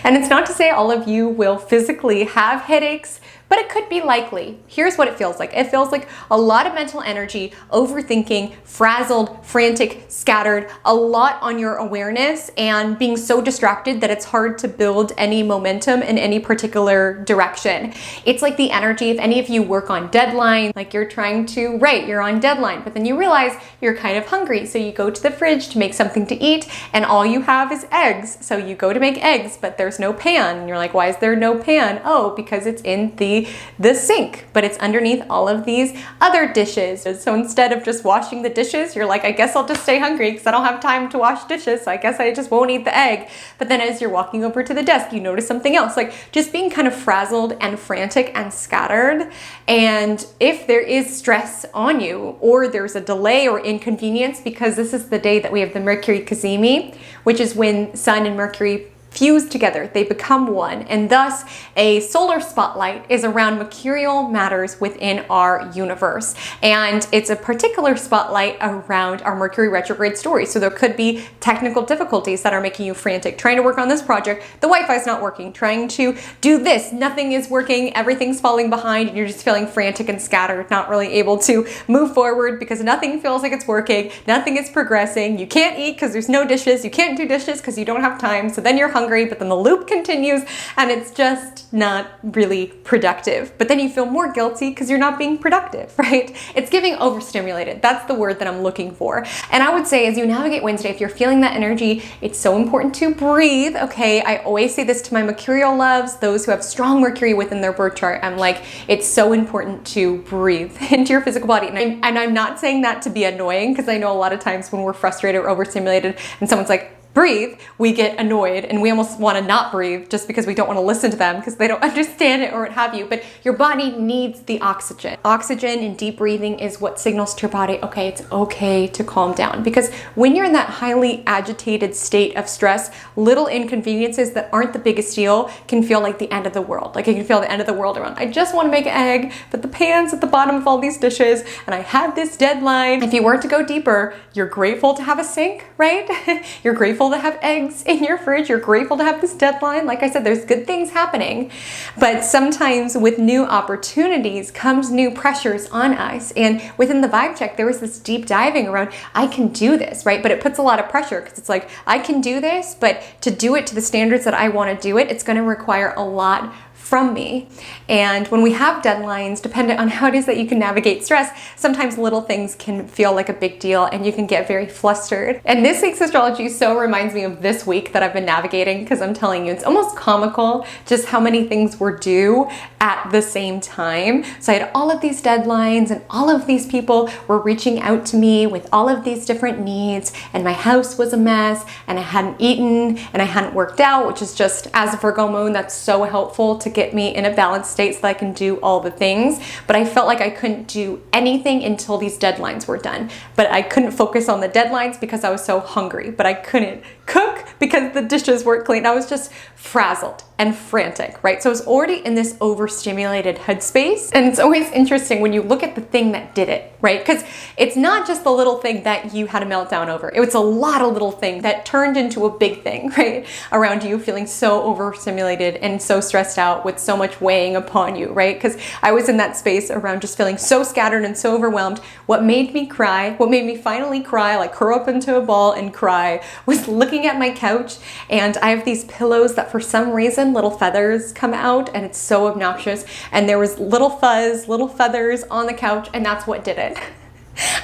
And it's not to say all of you will physically have headaches, but it could be likely. Here's what it feels like. It feels like a lot of mental energy, overthinking, frazzled, frantic, scattered, a lot on your awareness, and being so distracted that it's hard to build any momentum in any particular direction. It's like the energy, if any of you work on deadline, like you're trying to write, you're on deadline, but then you realize you're kind of hungry. So you go to the fridge to make something to eat and all you have is eggs. So you go to make eggs, but there's no pan. And you're like, why is there no pan? Oh, because it's in the sink, but it's underneath all of these other dishes. So instead of just washing the dishes, you're like, I guess I'll just stay hungry because I don't have time to wash dishes. So I guess I just won't eat the egg. But then as you're walking over to the desk, you notice something else, like just being kind of frazzled and frantic and scattered. And if there is stress on you, or there's a delay or inconvenience, because this is the day that we have the Mercury Cazimi, which is when Sun and Mercury fuse together, they become one, and thus a solar spotlight is around mercurial matters within our universe. And it's a particular spotlight around our Mercury retrograde story. So there could be technical difficulties that are making you frantic, trying to work on this project, the Wi-Fi's not working, trying to do this, nothing is working, everything's falling behind, and you're just feeling frantic and scattered, not really able to move forward because nothing feels like it's working, nothing is progressing, you can't eat because there's no dishes, you can't do dishes because you don't have time, so then you're hungry, but then the loop continues and it's just not really productive. But then you feel more guilty because you're not being productive, right? It's giving overstimulated. That's the word that I'm looking for. And I would say as you navigate Wednesday, if you're feeling that energy, it's so important to breathe, okay? I always say this to my mercurial loves, those who have strong Mercury within their birth chart. I'm like, it's so important to breathe into your physical body. And I'm not saying that to be annoying, because I know a lot of times when we're frustrated or overstimulated and someone's like, breathe, we get annoyed and we almost want to not breathe just because we don't want to listen to them because they don't understand it or what have you. But your body needs the oxygen. Oxygen and deep breathing is what signals to your body, okay, it's okay to calm down. Because when you're in that highly agitated state of stress, little inconveniences that aren't the biggest deal can feel like the end of the world. Like you can feel the end of the world around, I just want to make an egg, but the pan's at the bottom of all these dishes and I had this deadline. If you weren't to go deeper, you're grateful to have a sink, right? You're grateful to have eggs in your fridge. You're grateful to have this deadline. Like I said, there's good things happening, but sometimes with new opportunities comes new pressures on us. And within the vibe check, there was this deep diving around, I can do this, right? But it puts a lot of pressure because it's like, I can do this, but to do it to the standards that I want to do it, it's going to require a lot from me. And when we have deadlines, dependent on how it is that you can navigate stress, sometimes little things can feel like a big deal and you can get very flustered. And this week's astrology so reminds me of this week that I've been navigating, because I'm telling you, it's almost comical just how many things were due at the same time. So I had all of these deadlines and all of these people were reaching out to me with all of these different needs, and my house was a mess and I hadn't eaten and I hadn't worked out, which is just, as a Virgo moon, that's so helpful to get me in a balanced state so that I can do all the things. But I felt like I couldn't do anything until these deadlines were done. But I couldn't focus on the deadlines because I was so hungry. But I couldn't cook because the dishes weren't clean. I was just frazzled and frantic, right? So I was already in this overstimulated headspace. And it's always interesting when you look at the thing that did it, right? Because it's not just the little thing that you had a meltdown over. It was a lot of little things that turned into a big thing, right? Around you feeling so overstimulated and so stressed out with so much weighing upon you, right? Because I was in that space around just feeling so scattered and so overwhelmed. What made me cry, what made me finally cry, like curl up into a ball and cry, was looking at my couch. And I have these pillows that for some reason little feathers come out, and it's so obnoxious. And there was little feathers on the couch, and that's what did it.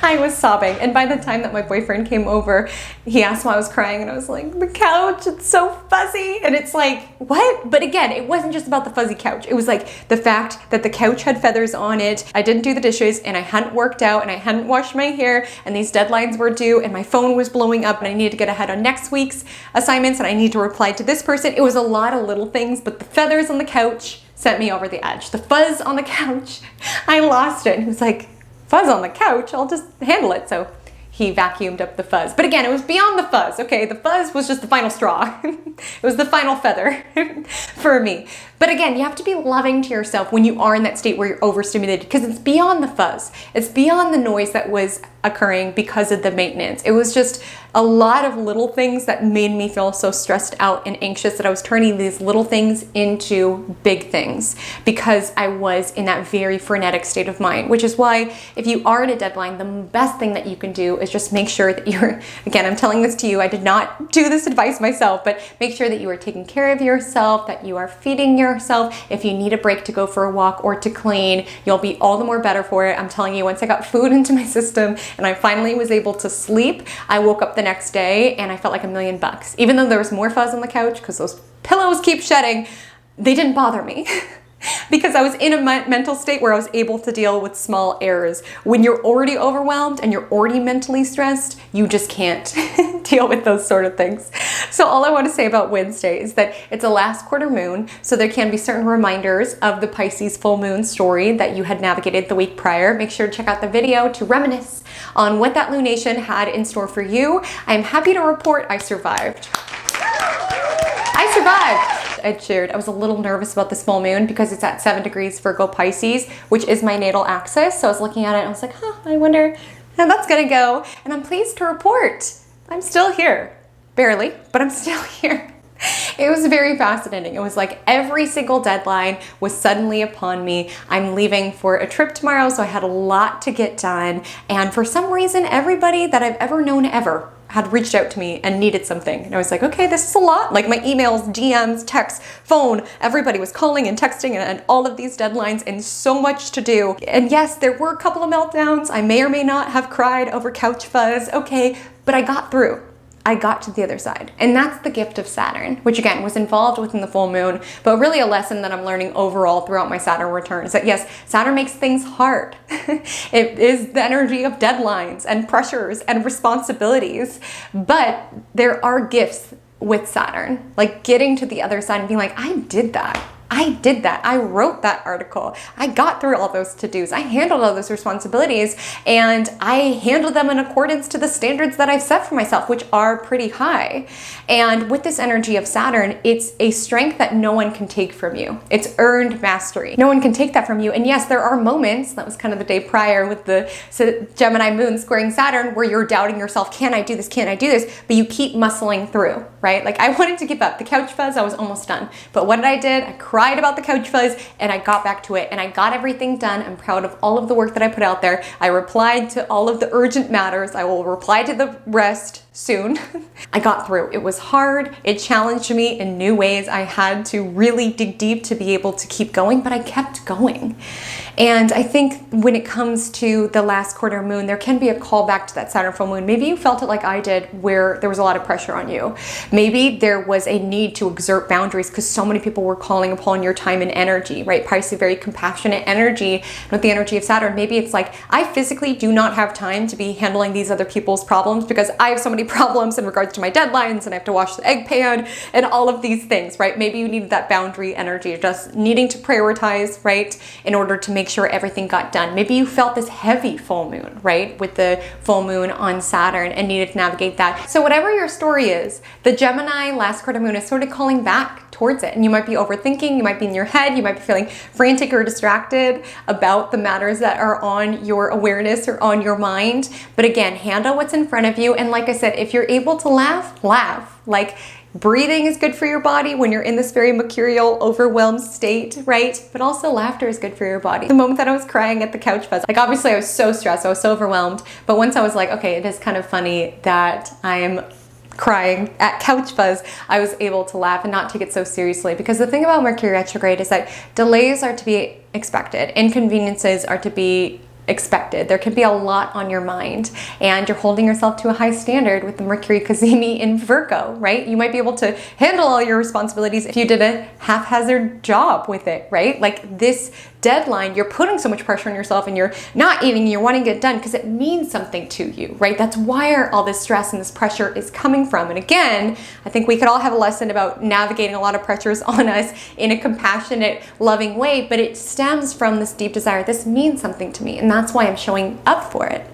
I was sobbing, and by the time that my boyfriend came over, he asked why I was crying, and I was like, the couch, it's so fuzzy. And it's like, what? But again, it wasn't just about the fuzzy couch. It was like the fact that the couch had feathers on it, I didn't do the dishes, and I hadn't worked out, and I hadn't washed my hair, and these deadlines were due, and my phone was blowing up, and I needed to get ahead on next week's assignments, and I need to reply to this person. It was a lot of little things, but the feathers on the couch sent me over the edge. The fuzz on the couch, I lost it. And he was like, fuzz on the couch, I'll just handle it. So he vacuumed up the fuzz. But again, it was beyond the fuzz, okay? The fuzz was just the final straw. It was the final feather for me. But again, you have to be loving to yourself when you are in that state where you're overstimulated, because it's beyond the fuzz. It's beyond the noise that was occurring because of the maintenance. It was just a lot of little things that made me feel so stressed out and anxious that I was turning these little things into big things because I was in that very frenetic state of mind, which is why if you are in a deadline, the best thing that you can do is just make sure that you're, again, I'm telling this to you, I did not do this advice myself, but make sure that you are taking care of yourself, that you are feeding yourself. If you need a break to go for a walk or to clean, you'll be all the more better for it. I'm telling you, once I got food into my system and I finally was able to sleep, I woke up the next day and I felt like $1,000,000. Even though there was more fuzz on the couch because those pillows keep shedding, they didn't bother me. Because I was in a mental state where I was able to deal with small errors. When you're already overwhelmed and you're already mentally stressed, you just can't deal with those sort of things. So all I want to say about Wednesday is that it's a last quarter moon, so there can be certain reminders of the Pisces full moon story that you had navigated the week prior. Make sure to check out the video to reminisce on what that lunation had in store for you. I'm happy to report I survived. I survived. I shared I was a little nervous about the full moon because it's at 7 degrees Virgo Pisces, which is my natal axis. So I was looking at it and I was like, I wonder how that's gonna go. And I'm pleased to report I'm still here. Barely, but I'm still here. It was very fascinating. It was like every single deadline was suddenly upon me. I'm leaving for a trip tomorrow, so I had a lot to get done. And for some reason, everybody that I've ever known ever had reached out to me and needed something. And I was like, okay, this is a lot. Like my emails, DMs, texts, phone, everybody was calling and texting and all of these deadlines and so much to do. And yes, there were a couple of meltdowns. I may or may not have cried over couch fuzz. Okay, but I got through. I got to the other side. And that's the gift of Saturn, which again was involved within the full moon, but really a lesson that I'm learning overall throughout my Saturn returns, that yes, Saturn makes things hard. It is the energy of deadlines and pressures and responsibilities, but there are gifts with Saturn, like getting to the other side and being like, I did that. I did that. I wrote that article. I got through all those to-dos. I handled all those responsibilities, and I handled them in accordance to the standards that I've set for myself, which are pretty high. And with this energy of Saturn, it's a strength that no one can take from you. It's earned mastery. No one can take that from you. And yes, there are moments, that was kind of the day prior with the Gemini moon squaring Saturn, where you're doubting yourself, can I do this? Can I do this? But you keep muscling through, right? Like I wanted to give up. The couch fuzz, I was almost done. But what did I did? I cried about the couch fuzz and I got back to it and I got everything done. I'm proud of all of the work that I put out there. I replied to all of the urgent matters. I will reply to the rest soon. I got through. It was hard. It challenged me in new ways. I had to really dig deep to be able to keep going, but I kept going. And I think when it comes to the last quarter moon, there can be a call back to that Saturn full moon. Maybe you felt it like I did, where there was a lot of pressure on you. Maybe there was a need to exert boundaries because so many people were calling upon your time and energy, right? Pisces, very compassionate energy. And with the energy of Saturn, maybe it's like, I physically do not have time to be handling these other people's problems because I have so many problems in regards to my deadlines and I have to wash the egg pan and all of these things, right? Maybe you needed that boundary energy, just needing to prioritize, right? In order to make sure everything got done. Maybe you felt this heavy full moon, right? With the full moon on Saturn and needed to navigate that. So whatever your story is, the Gemini last quarter moon is sort of calling back towards it. And you might be overthinking, you might be in your head, you might be feeling frantic or distracted about the matters that are on your awareness or on your mind. But again, handle what's in front of you. And like I said, if you're able to laugh, laugh. Like, breathing is good for your body when you're in this very mercurial, overwhelmed state, right? But also laughter is good for your body. The moment that I was crying at the couch fuzz, like obviously I was so stressed, I was so overwhelmed. But once I was like, okay, it is kind of funny that I'm crying at couch fuzz, I was able to laugh and not take it so seriously. Because the thing about Mercury retrograde is that delays are to be expected. Inconveniences are to be expected. There can be a lot on your mind and you're holding yourself to a high standard with the Mercury Cazimi in Virgo, right? You might be able to handle all your responsibilities if you did a haphazard job with it, right? Like this deadline, you're putting so much pressure on yourself and you're not eating, you're wanting to get done because it means something to you, right? That's where all this stress and this pressure is coming from. And again, I think we could all have a lesson about navigating a lot of pressures on us in a compassionate, loving way, but it stems from this deep desire. This means something to me, and that's why I'm showing up for it.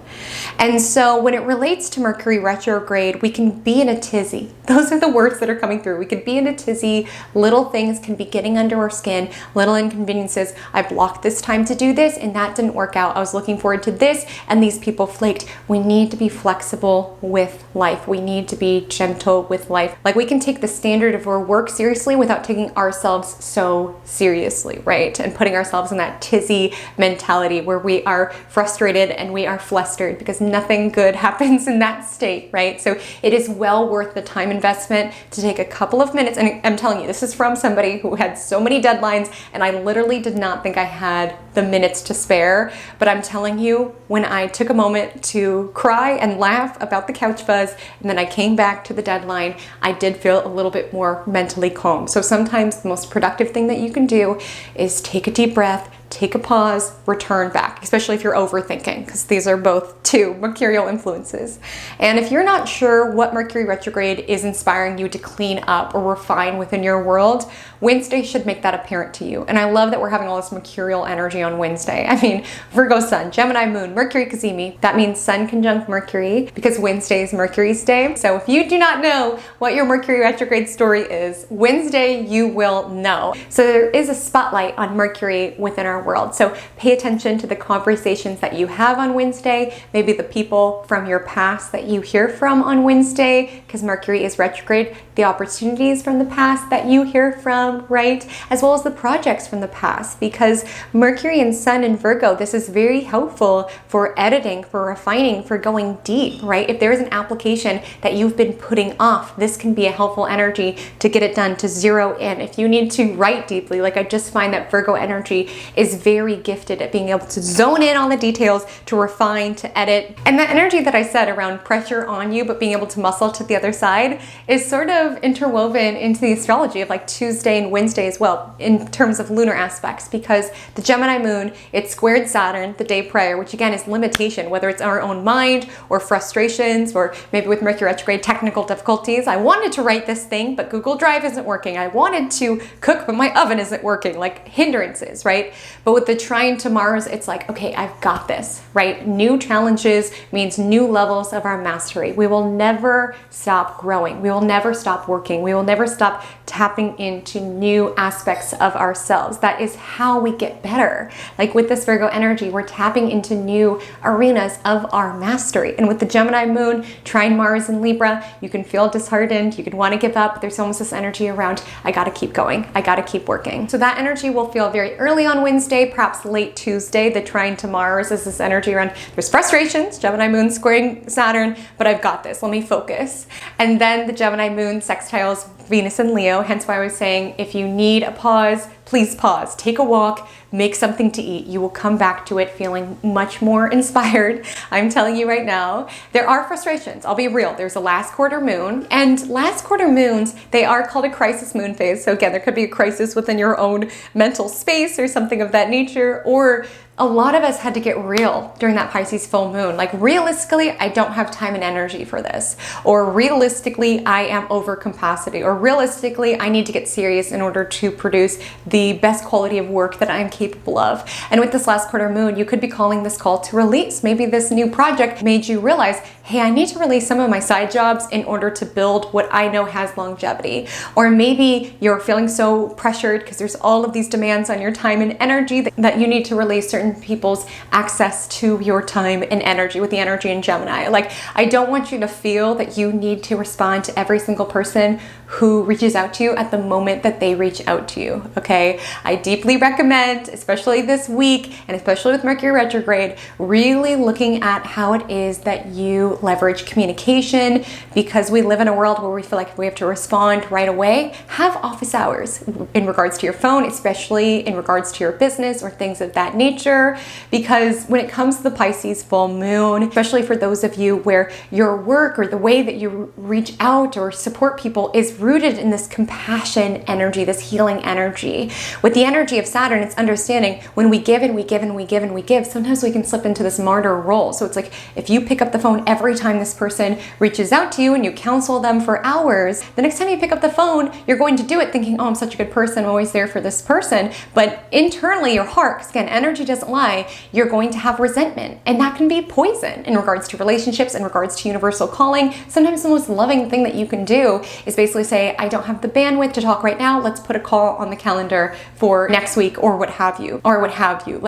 And so when it relates to Mercury retrograde, we can be in a tizzy. Those are the words that are coming through. We could be in a tizzy. Little things can be getting under our skin, little inconveniences. I blocked this time to do this and that didn't work out. I was looking forward to this and these people flaked. We need to be flexible with life. We need to be gentle with life. Like we can take the standard of our work seriously without taking ourselves so seriously, right? And putting ourselves in that tizzy mentality where we are frustrated and we are flustered because nothing good happens in that state, right? So it is well worth the time investment to take a couple of minutes. And I'm telling you, this is from somebody who had so many deadlines and I literally did not think I had the minutes to spare. But I'm telling you, when I took a moment to cry and laugh about the couch fuzz, and then I came back to the deadline, I did feel a little bit more mentally calm. So sometimes the most productive thing that you can do is take a deep breath, take a pause, return back, especially if you're overthinking, because these are both two mercurial influences. And if you're not sure what Mercury retrograde is inspiring you to clean up or refine within your world, Wednesday should make that apparent to you. And I love that we're having all this mercurial energy on Wednesday. I mean, Virgo sun, Gemini moon, Mercury Cazimi. That means sun conjunct Mercury because Wednesday is Mercury's day. So if you do not know what your Mercury retrograde story is, Wednesday you will know. So there is a spotlight on Mercury within our world. So pay attention to the conversations that you have on Wednesday, maybe the people from your past that you hear from on Wednesday, because Mercury is retrograde. the opportunities from the past that you hear from, right? As well as the projects from the past, because Mercury and Sun in Virgo, this is very helpful for editing, for refining, for going deep, right? If there is an application that you've been putting off, this can be a helpful energy to get it done, to zero in. If you need to write deeply, like I just find that Virgo energy is very gifted at being able to zone in on the details, to refine, to edit. And that energy that I said around pressure on you, but being able to muscle to the other side is sort of interwoven into the astrology of like Tuesday and Wednesday as well, in terms of lunar aspects, because the Gemini moon, it squared Saturn the day prior, which again is limitation, whether it's our own mind or frustrations, or maybe with Mercury retrograde, technical difficulties. I wanted to write this thing, but Google Drive isn't working. I wanted to cook, but my oven isn't working, like hindrances, right? But with the trine to Mars, it's like, okay, I've got this, right? New challenges means new levels of our mastery. We will never stop growing. We will never stop working. We will never stop tapping into new aspects of ourselves. That is how we get better. Like with this Virgo energy, we're tapping into new arenas of our mastery. And with the Gemini moon, trine Mars in Libra, you can feel disheartened. You can want to give up. There's almost this energy around, I got to keep going. I got to keep working. So that energy will feel very early on Wednesday, perhaps late Tuesday. The trine to Mars is this energy around, there's frustrations, Gemini moon squaring Saturn, but I've got this. Let me focus. And then the Gemini moon sextiles Venus and Leo, hence why I was saying if you need a pause, please pause. Take a walk, make something to eat. You will come back to it feeling much more inspired. I'm telling you right now, there are frustrations. I'll be real. There's a last quarter moon, and last quarter moons, they are called a crisis moon phase. So again, there could be a crisis within your own mental space or something of that nature, or a lot of us had to get real during that Pisces full moon. Like realistically, I don't have time and energy for this. Or realistically, I am over capacity. Or realistically, I need to get serious in order to produce the best quality of work that I'm capable of. And with this last quarter moon, you could be calling this call to release. Maybe this new project made you realize, hey, I need to release some of my side jobs in order to build what I know has longevity. Or maybe you're feeling so pressured because there's all of these demands on your time and energy that you need to release certain people's access to your time and energy, with the energy in Gemini. Like, I don't want you to feel that you need to respond to every single person who reaches out to you at the moment that they reach out to you, okay? I deeply recommend, especially this week, and especially with Mercury retrograde, really looking at how it is that you leverage communication, because we live in a world where we feel like we have to respond right away. Have office hours in regards to your phone, especially in regards to your business or things of that nature, because when it comes to the Pisces full moon, especially for those of you where your work or the way that you reach out or support people is rooted in this compassion energy, this healing energy. With the energy of Saturn, it's understanding when we give and we give and we give and we give, sometimes we can slip into this martyr role. So it's like, if you pick up the phone every time this person reaches out to you and you counsel them for hours, the next time you pick up the phone, you're going to do it thinking, oh, I'm such a good person, I'm always there for this person. But internally, your heart, because again, energy doesn't lie, you're going to have resentment. And that can be poison in regards to relationships, in regards to universal calling. Sometimes the most loving thing that you can do is basically say, I don't have the bandwidth to talk right now. Let's put a call on the calendar for next week, or what have you,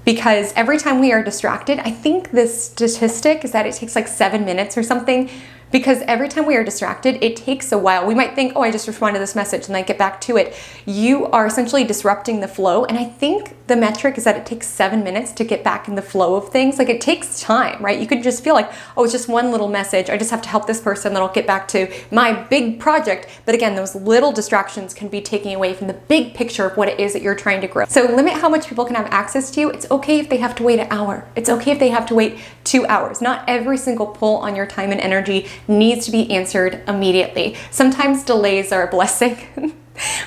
Because every time we are distracted, I think this statistic is that it takes like 7 minutes or something. Because every time we are distracted, it takes a while. We might think, oh, I just responded to this message and I get back to it. You are essentially disrupting the flow. And I think the metric is that it takes 7 minutes to get back in the flow of things. Like, it takes time, right? You could just feel like, oh, it's just one little message. I just have to help this person, then I'll get back to my big project. But again, those little distractions can be taking away from the big picture of what it is that you're trying to grow. So limit how much people can have access to you. It's okay if they have to wait an hour. It's okay if they have to wait 2 hours. Not every single pull on your time and energy needs to be answered immediately. Sometimes delays are a blessing.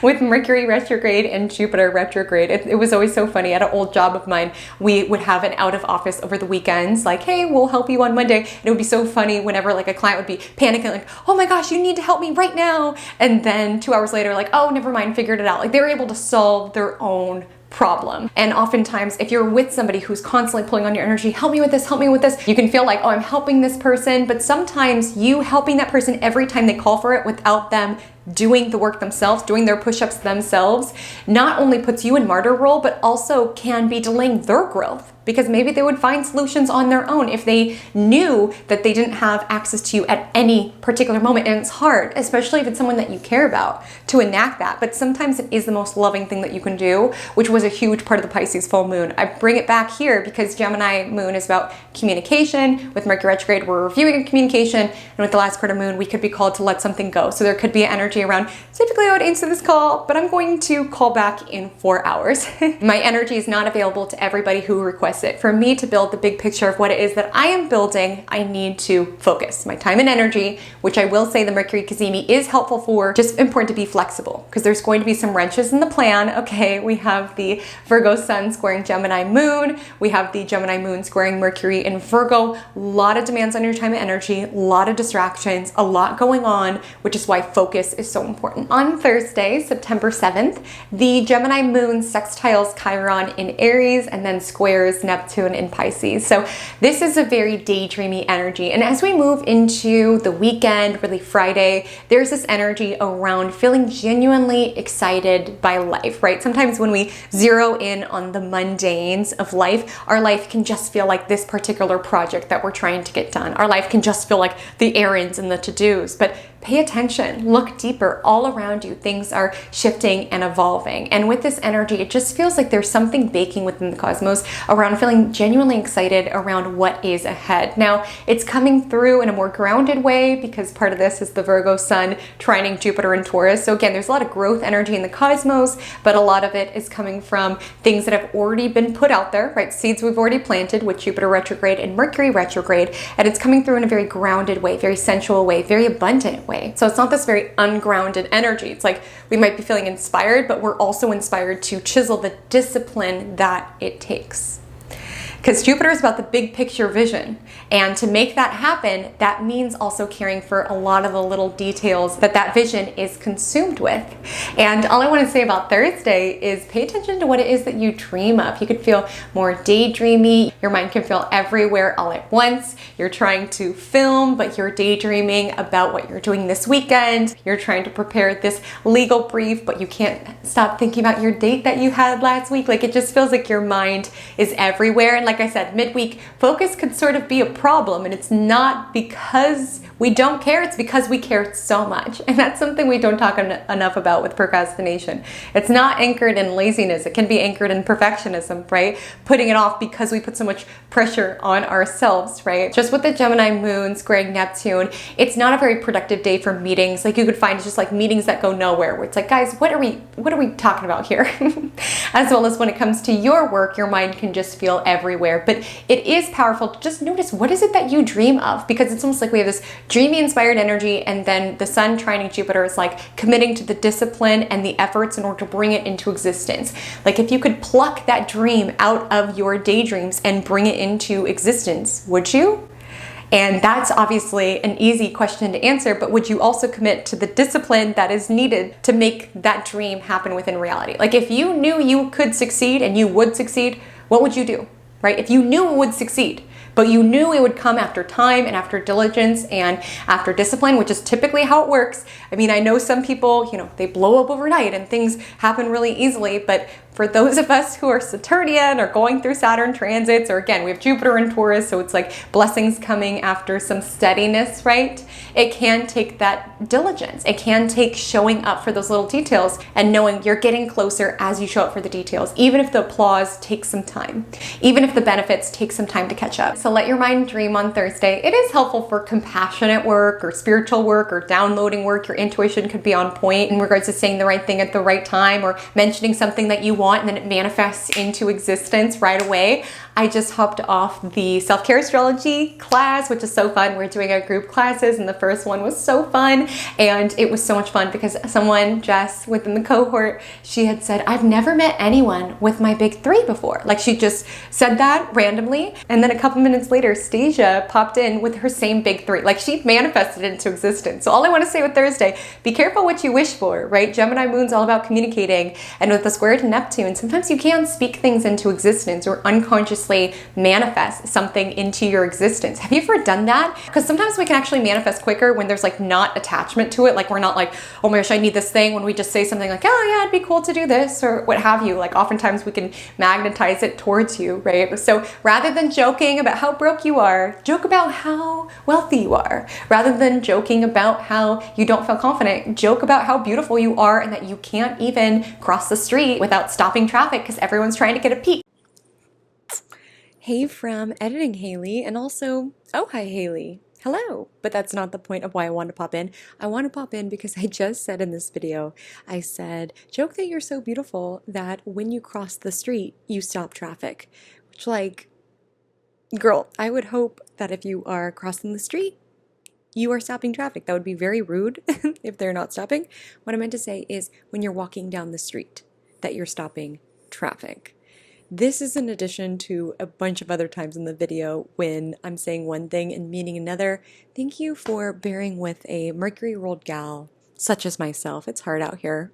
With Mercury retrograde and Jupiter retrograde, it was always so funny. At an old job of mine, we would have an out of office over the weekends, like, hey, we'll help you on Monday. And it would be so funny whenever like a client would be panicking, like, oh my gosh, you need to help me right now. And then 2 hours later, like, oh, never mind, figured it out. Like, they were able to solve their own problem. And oftentimes, if you're with somebody who's constantly pulling on your energy, help me with this, you can feel like, oh, I'm helping this person. But sometimes you helping that person every time they call for it without them doing the work themselves, doing their push-ups themselves, not only puts you in martyr role, but also can be delaying their growth. because maybe they would find solutions on their own if they knew that they didn't have access to you at any particular moment. And it's hard, especially if it's someone that you care about, to enact that. But sometimes it is the most loving thing that you can do, which was a huge part of the Pisces full moon. I bring it back here because Gemini moon is about communication. With Mercury retrograde, we're reviewing communication. And with the last quarter moon, we could be called to let something go. So there could be energy around, typically I would answer this call, but I'm going to call back in 4 hours. My energy is not available to everybody who requests it. For me to build the big picture of what it is that I am building, I need to focus my time and energy, which I will say the Mercury Cazimi is helpful for. Just important to be flexible because there's going to be some wrenches in the plan. Okay, we have the Virgo sun squaring Gemini moon. We have the Gemini moon squaring Mercury in Virgo. A lot of demands on your time and energy, a lot of distractions, a lot going on, which is why focus is so important. On Thursday, September 7th, the Gemini moon sextiles Chiron in Aries and then squares Neptune in Pisces. So this is a very daydreamy energy. And as we move into the weekend, really Friday, there's this energy around feeling genuinely excited by life, right? Sometimes when we zero in on the mundanes of life, our life can just feel like this particular project that we're trying to get done. Our life can just feel like the errands and the to-dos, but pay attention, look deeper. All around you, things are shifting and evolving. And with this energy, it just feels like there's something baking within the cosmos around feeling genuinely excited around what is ahead. Now, it's coming through in a more grounded way because part of this is the Virgo sun trining Jupiter and Taurus. So again, there's a lot of growth energy in the cosmos, but a lot of it is coming from things that have already been put out there, right? Seeds we've already planted with Jupiter retrograde and Mercury retrograde, and it's coming through in a very grounded way, very sensual way, very abundant way. So it's not this very ungrounded energy. It's like we might be feeling inspired, but we're also inspired to chisel the discipline that it takes. Because Jupiter is about the big picture vision. And to make that happen, that means also caring for a lot of the little details that that vision is consumed with. And all I want to say about Thursday is pay attention to what it is that you dream of. You could feel more daydreamy. Your mind can feel everywhere all at once. You're trying to film, but you're daydreaming about what you're doing this weekend. You're trying to prepare this legal brief, but you can't stop thinking about your date that you had last week. Like it just feels like your mind is everywhere. And like I said, midweek focus could sort of be a problem, and it's not because we don't care, it's because we care so much. And that's something we don't talk enough about with procrastination. It's not anchored in laziness, it can be anchored in perfectionism, right? Putting it off because we put so much pressure on ourselves, right? Just with the Gemini moon squaring Neptune, it's not a very productive day for meetings. Like you could find just like meetings that go nowhere, where it's like, guys, what are we talking about here? As well as when it comes to your work, your mind can just feel everywhere. But it is powerful to just notice, what is it that you dream of? Because it's almost like we have this dreamy inspired energy, and then the sun trining Jupiter is like committing to the discipline and the efforts in order to bring it into existence. Like if you could pluck that dream out of your daydreams and bring it into existence, would you? And that's obviously an easy question to answer, but would you also commit to the discipline that is needed to make that dream happen within reality? Like if you knew you could succeed and you would succeed, what would you do, right? If you knew it would succeed, but you knew it would come after time and after diligence and after discipline, which is typically how it works. I mean, I know some people, they blow up overnight and things happen really easily, but for those of us who are Saturnian or going through Saturn transits, or again, we have Jupiter and Taurus, so it's like blessings coming after some steadiness, right? It can take that diligence. It can take showing up for those little details and knowing you're getting closer as you show up for the details, even if the applause takes some time, even if the benefits take some time to catch up. So let your mind dream on Thursday. It is helpful for compassionate work or spiritual work or downloading work. Your intuition could be on point in regards to saying the right thing at the right time or mentioning something that you want and then it manifests into existence right away. I just hopped off the self-care astrology class, which is so fun. We're doing our group classes and the first one was so fun. And it was so much fun because someone, Jess, within the cohort, she had said, I've never met anyone with my big three before. Like she just said that randomly. And then a couple minutes later, Stasia popped in with her same big three. Like she manifested it into existence. So all I want to say with Thursday, be careful what you wish for, right? Gemini moon's all about communicating. And with the square to Neptune, sometimes you can speak things into existence or unconsciously manifest something into your existence. Have you ever done that? Because sometimes we can actually manifest quicker when there's like not attachment to it. Like we're not like, oh my gosh, I need this thing. When we just say something like, oh yeah, it'd be cool to do this or what have you. Like oftentimes we can magnetize it towards you, right? you. So rather than joking about how broke you are, joke about how wealthy you are. Rather than joking about how you don't feel confident, joke about how beautiful you are and that you can't even cross the street without stopping traffic because everyone's trying to get a peek. Hey from editing Haley, and also, oh hi Haley. Hello, but that's not the point of why I want to pop in. I want to pop in because I just said in this video, I said, joke that you're so beautiful that when you cross the street, you stop traffic. Which, like, girl, I would hope that if you are crossing the street, you are stopping traffic. That would be very rude if they're not stopping. What I meant to say is when you're walking down the street, that you're stopping traffic. This is in addition to a bunch of other times in the video when I'm saying one thing and meaning another. Thank you for bearing with a Mercury ruled gal such as myself. It's hard out here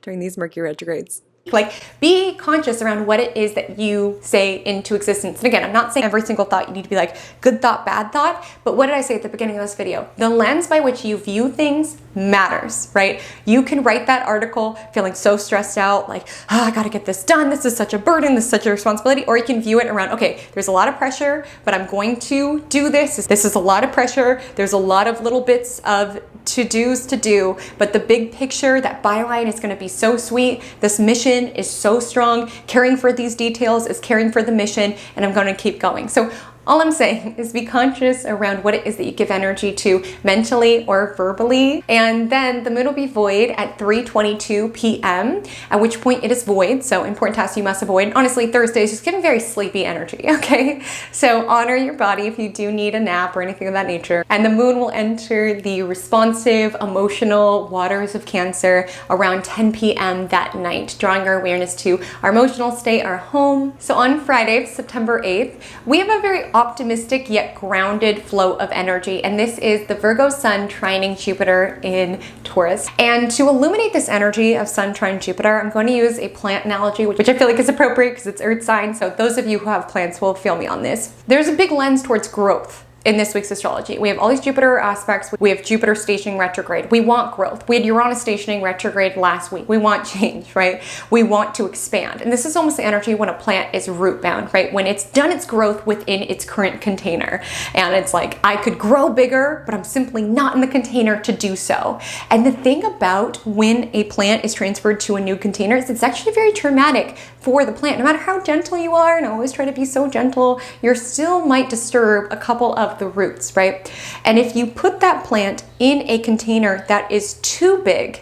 during these Mercury retrogrades. Like, be conscious around what it is that you say into existence. And again, I'm not saying every single thought you need to be like good thought, bad thought, but what did I say at the beginning of this video? The lens by which you view things matters, right? You can write that article feeling so stressed out, like, oh, I gotta get this done. This is such a burden. This is such a responsibility. Or you can view it around, okay, there's a lot of pressure, but I'm going to do this. This is a lot of pressure. There's a lot of little bits of to-dos to do, but the big picture, that byline is gonna be so sweet. This mission is so strong. Caring for these details is caring for the mission, and I'm going to keep going. So all I'm saying is be conscious around what it is that you give energy to mentally or verbally. And then the moon will be void at 3:22 p.m., at which point it is void. So important tasks you must avoid. Honestly, Thursday is just giving very sleepy energy, okay? So honor your body if you do need a nap or anything of that nature. And the moon will enter the responsive, emotional waters of Cancer around 10 p.m. that night, drawing our awareness to our emotional state, our home. So on Friday, September 8th, we have a very optimistic yet grounded flow of energy, and this is the Virgo Sun trining Jupiter in Taurus. And to illuminate this energy of Sun trine Jupiter, I'm going to use a plant analogy, which I feel like is appropriate because it's Earth sign, so those of you who have plants will feel me on this. There's a big lens towards growth in this week's astrology. We have all these Jupiter aspects. We have Jupiter stationing retrograde. We want growth. We had Uranus stationing retrograde last week. We want change, right? We want to expand. And this is almost the energy when a plant is root bound, right? When it's done its growth within its current container. And it's like, I could grow bigger, but I'm simply not in the container to do so. And the thing about when a plant is transferred to a new container is it's actually very traumatic for the plant. No matter how gentle you are, and I always try to be so gentle, you still might disturb a couple of the roots, right? And if you put that plant in a container that is too big,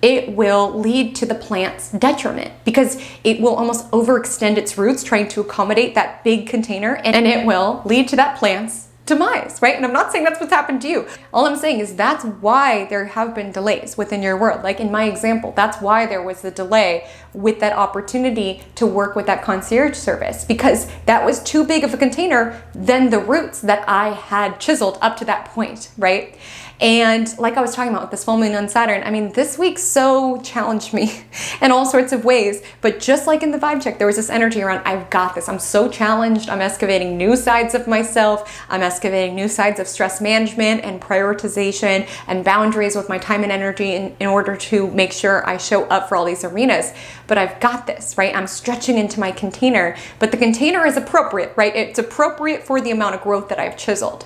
it will lead to the plant's detriment because it will almost overextend its roots trying to accommodate that big container, and it will lead to that plant's demise, right? And I'm not saying that's what's happened to you. All I'm saying is that's why there have been delays within your world. Like in my example, that's why there was the delay with that opportunity to work with that concierge service, because that was too big of a container than the roots that I had chiseled up to that point, right? And like I was talking about with this full moon on Saturn, I mean, this week so challenged me in all sorts of ways. But just like in the vibe check, there was this energy around, I've got this. I'm so challenged. I'm excavating new sides of myself. I'm excavating new sides of stress management and prioritization and boundaries with my time and energy in order to make sure I show up for all these arenas. But I've got this, right? I'm stretching into my container, but the container is appropriate, right? It's appropriate for the amount of growth that I've chiseled.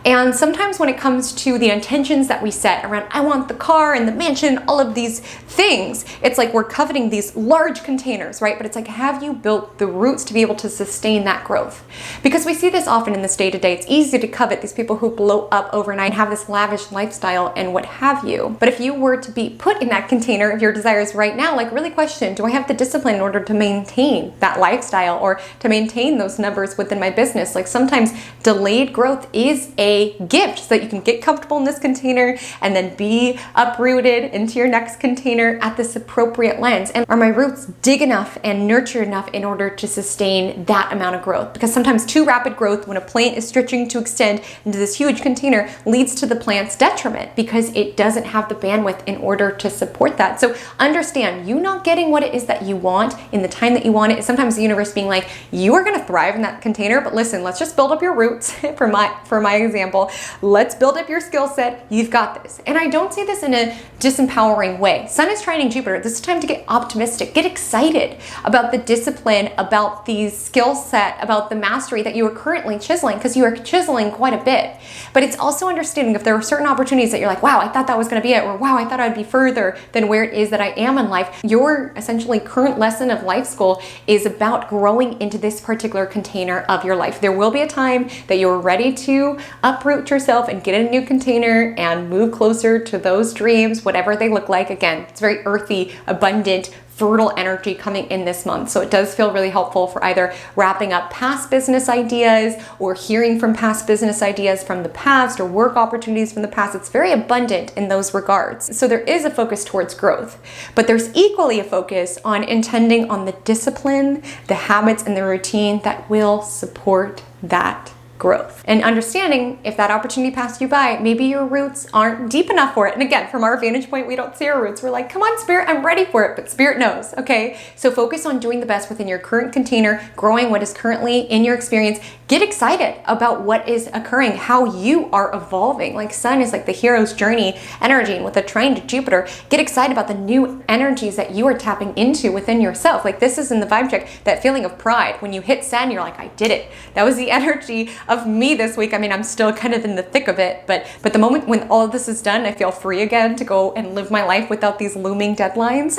And sometimes when it comes to the intentions that we set around, I want the car and the mansion, all of these things, it's like we're coveting these large containers, right? But it's like, have you built the roots to be able to sustain that growth? Because we see this often in this day-to-day. It's easy to covet these people who blow up overnight, have this lavish lifestyle and what have you. But if you were to be put in that container of your desires right now, like really question, do I have the discipline in order to maintain that lifestyle or to maintain those numbers within my business? Like sometimes delayed growth is a gift so that you can get comfortable in this container and then be uprooted into your next container at this appropriate lens. And are my roots dig enough and nurtured enough in order to sustain that amount of growth? Because sometimes too rapid growth when a plant is stretching to extend into this huge container leads to the plant's detriment because it doesn't have the bandwidth in order to support that. So understand, you not getting what it is that you want in the time that you want it is sometimes the universe being like, you are going to thrive in that container, but listen, let's just build up your roots for my example. example. Let's build up your skill set. You've got this. And I don't say this in a disempowering way. Sun is trining Jupiter. This is time to get optimistic, get excited about the discipline, about the skill set, about the mastery that you are currently chiseling, because you are chiseling quite a bit. But it's also understanding if there are certain opportunities that you're like, wow, I thought that was going to be it, or wow, I thought I'd be further than where it is that I am in life. Your essentially current lesson of life school is about growing into this particular container of your life. There will be a time that you're ready to uproot yourself and get in a new container and move closer to those dreams, whatever they look like. Again, it's very earthy, abundant, fertile energy coming in this month. So it does feel really helpful for either wrapping up past business ideas or hearing from past business ideas from the past or work opportunities from the past. It's very abundant in those regards. So there is a focus towards growth, but there's equally a focus on intending on the discipline, the habits, and the routine that will support that growth. And understanding if that opportunity passed you by, maybe your roots aren't deep enough for it. And again, from our vantage point, we don't see our roots. We're like, come on, Spirit, I'm ready for it. But Spirit knows, okay? So focus on doing the best within your current container, growing what is currently in your experience. Get excited about what is occurring, how you are evolving. Like Sun is like the hero's journey energy, and with a trine to Jupiter, get excited about the new energies that you are tapping into within yourself. Like this is in the vibe check, that feeling of pride. When you hit send, you're like, I did it. That was the energy of me this week. I mean, I'm still kind of in the thick of it, but the moment when all of this is done, I feel free again to go and live my life without these looming deadlines,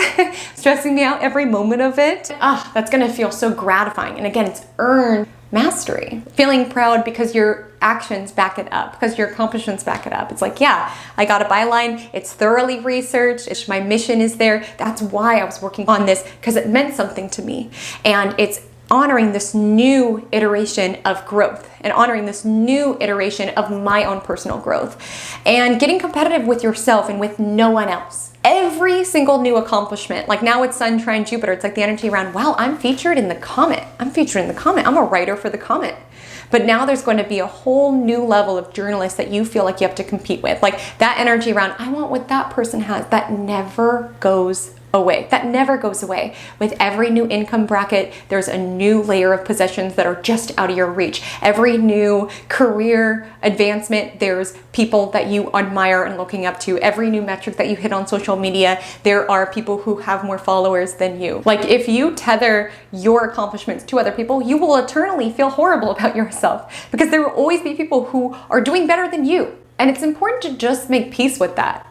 stressing me out every moment of it. That's gonna feel so gratifying. And again, it's earned mastery. Feeling proud because your actions back it up, because your accomplishments back it up. It's like, yeah, I got a byline. It's thoroughly researched. My mission is there. That's why I was working on this, because it meant something to me. And it's honoring this new iteration of growth and honoring this new iteration of my own personal growth and getting competitive with yourself and with no one else. Every single new accomplishment, like now with Sun trine Jupiter, it's like the energy around, wow, I'm featured in the Comet. I'm featured in the Comet. I'm a writer for the Comet. But now there's going to be a whole new level of journalists that you feel like you have to compete with. Like that energy around, I want what that person has, that never goes away. That never goes away. With every new income bracket, there's a new layer of possessions that are just out of your reach. Every new career advancement, there's people that you admire and looking up to. Every new metric that you hit on social media, there are people who have more followers than you. Like if you tether your accomplishments to other people, you will eternally feel horrible about yourself because there will always be people who are doing better than you. And it's important to just make peace with that.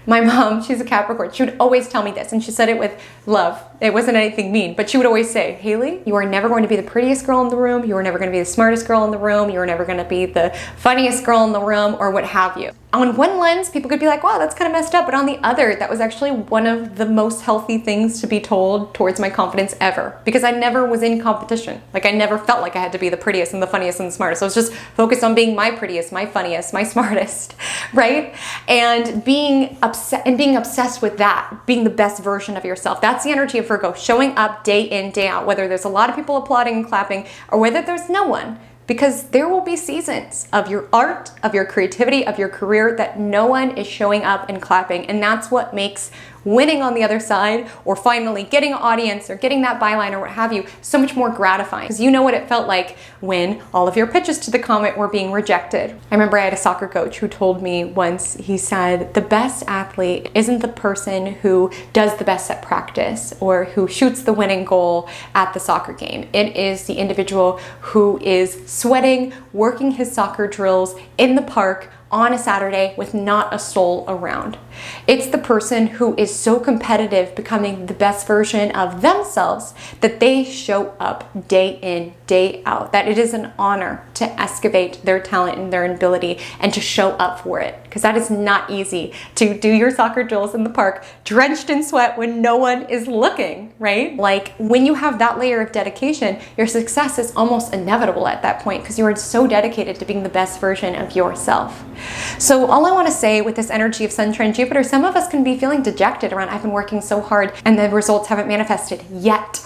My mom, she's a Capricorn, she would always tell me this, and she said it with love. It wasn't anything mean, but she would always say, Haley, you are never going to be the prettiest girl in the room, you are never going to be the smartest girl in the room, you are never going to be the funniest girl in the room, or what have you. On one lens, people could be like, wow, that's kind of messed up, but on the other, that was actually one of the most healthy things to be told towards my confidence ever, because I never was in competition. Like I never felt like I had to be the prettiest and the funniest and the smartest. I was just focused on being my prettiest, my funniest, my smartest, right? And being obsessed with that, being the best version of yourself. That's the energy of Virgo, showing up day in, day out, whether there's a lot of people applauding and clapping or whether there's no one. Because there will be seasons of your art, of your creativity, of your career that no one is showing up and clapping. And that's what makes winning on the other side, or finally getting an audience or getting that byline or what have you, so much more gratifying. Because you know what it felt like when all of your pitches to the Comet were being rejected. I remember I had a soccer coach who told me once, he said, the best athlete isn't the person who does the best at practice or who shoots the winning goal at the soccer game. It is the individual who is sweating, working his soccer drills in the park on a Saturday with not a soul around. It's the person who is so competitive, becoming the best version of themselves, that they show up day in, day out, that it is an honor to excavate their talent and their ability and to show up for it. Because that is not easy, to do your soccer drills in the park, drenched in sweat when no one is looking, right? Like when you have that layer of dedication, your success is almost inevitable at that point because you are so dedicated to being the best version of yourself. So all I want to say with this energy of Sun trine Jupiter, some of us can be feeling dejected around, I've been working so hard and the results haven't manifested yet.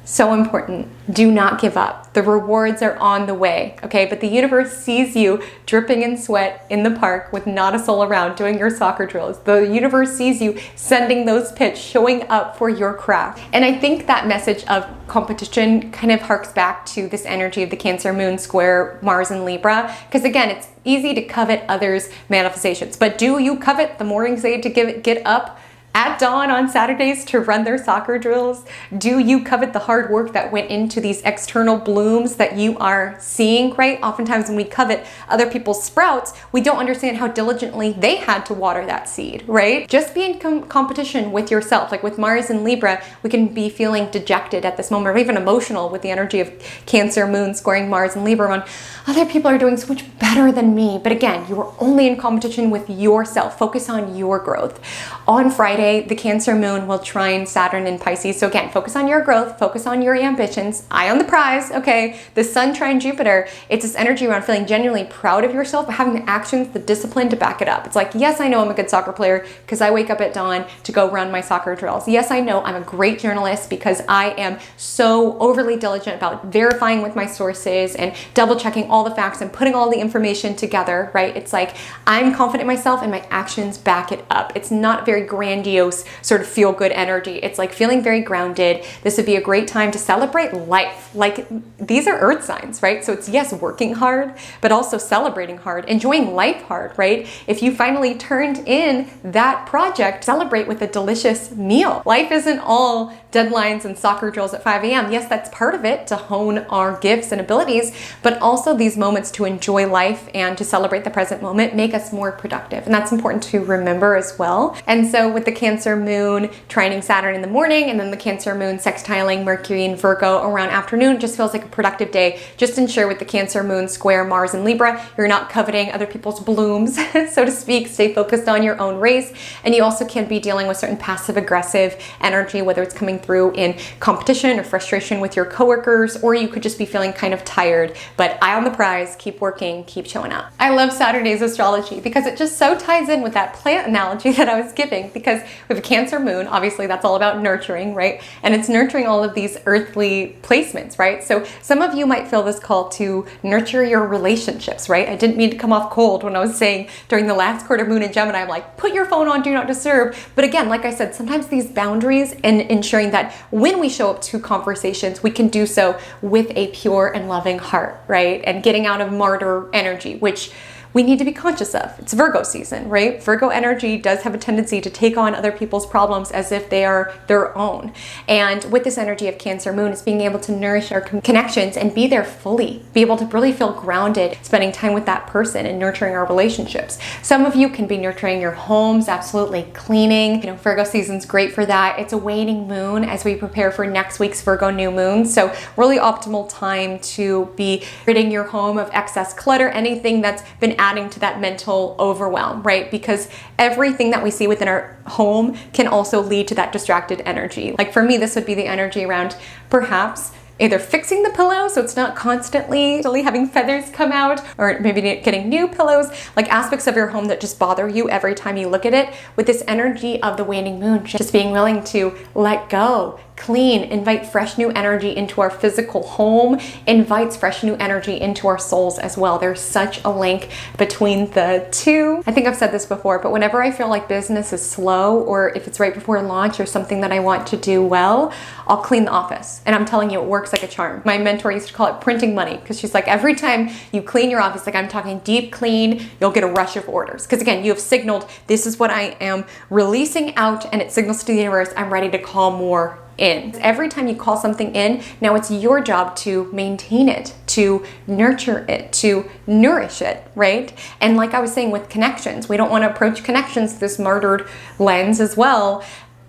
So important. Do not give up. The rewards are on the way, okay? But the universe sees you dripping in sweat in the park with not a soul around doing your soccer drills. The universe sees you sending those pitch, showing up for your craft. And I think that message of competition kind of harks back to this energy of the Cancer moon square Mars and Libra. Because again, it's easy to covet others' manifestations. But do you covet the mornings they had to get up at dawn on Saturdays to run their soccer drills? Do you covet the hard work that went into these external blooms that you are seeing, right? Oftentimes when we covet other people's sprouts, we don't understand how diligently they had to water that seed, right? Just be in competition with yourself. Like with Mars and Libra, we can be feeling dejected at this moment, or even emotional with the energy of Cancer moon squaring Mars and Libra on other people are doing so much better than me. But again, you are only in competition with yourself. Focus on your growth. On Friday, the Cancer moon will trine Saturn in Pisces. So again, focus on your growth, focus on your ambitions, eye on the prize, okay? The sun trine Jupiter, it's this energy around feeling genuinely proud of yourself, but having the actions, the discipline to back it up. It's like, yes, I know I'm a good soccer player because I wake up at dawn to go run my soccer drills. Yes, I know I'm a great journalist because I am so overly diligent about verifying with my sources and double checking all the facts and putting all the information together, right? It's like, I'm confident in myself and my actions back it up. It's not very grandiose sort of feel good energy. It's like feeling very grounded. This would be a great time to celebrate life. Like these are earth signs, right? So it's yes, working hard, but also celebrating hard, enjoying life hard, right? If you finally turned in that project, celebrate with a delicious meal. Life isn't all deadlines and soccer drills at 5 a.m. Yes, that's part of it to hone our gifts and abilities, but also these moments to enjoy life and to celebrate the present moment make us more productive. And that's important to remember as well. And so with the Cancer moon trining Saturn in the morning and then the Cancer moon sextiling Mercury and Virgo around afternoon, just feels like a productive day. Just ensure with the Cancer moon square Mars and Libra, you're not coveting other people's blooms, so to speak. Stay focused on your own race. And you also can be dealing with certain passive aggressive energy, whether it's coming through in competition or frustration with your coworkers, or you could just be feeling kind of tired, but eye on the prize, keep working, keep showing up. I love Saturday's astrology because it just so ties in with that plant analogy that I was giving, because we have a Cancer moon, obviously that's all about nurturing, right? And it's nurturing all of these earthly placements, right? So some of you might feel this call to nurture your relationships, right? I didn't mean to come off cold when I was saying during the last quarter moon in Gemini, I'm like, put your phone on, do not disturb. But again, like I said, sometimes these boundaries and ensuring that when we show up to conversations, we can do so with a pure and loving heart, right? And getting out of martyr energy, which we need to be conscious of. It's Virgo season, right? Virgo energy does have a tendency to take on other people's problems as if they are their own. And with this energy of Cancer moon, it's being able to nourish our connections and be there fully, be able to really feel grounded, spending time with that person and nurturing our relationships. Some of you can be nurturing your homes, absolutely cleaning. You know, Virgo season's great for that. It's a waning moon as we prepare for next week's Virgo new moon. So really optimal time to be ridding your home of excess clutter, anything that's been adding to that mental overwhelm, right? Because everything that we see within our home can also lead to that distracted energy. Like for me, this would be the energy around perhaps either fixing the pillow so it's not constantly having feathers come out, or maybe getting new pillows, like aspects of your home that just bother you every time you look at it. With this energy of the waning moon, just being willing to let go, clean, invite fresh new energy into our physical home, invites fresh new energy into our souls as well. There's such a link between the two. I think I've said this before, but whenever I feel like business is slow, or if it's right before launch or something that I want to do well, I'll clean the office. And I'm telling you, it works like a charm. My mentor used to call it printing money, because she's like, every time you clean your office, like I'm talking deep clean, you'll get a rush of orders. Because again, you have signaled, this is what I am releasing out, and it signals to the universe, I'm ready to call more in. Every time you call something in, now it's your job to maintain it, to nurture it, to nourish it, right? And like I was saying with connections, we don't want to approach connections through this martyred lens as well.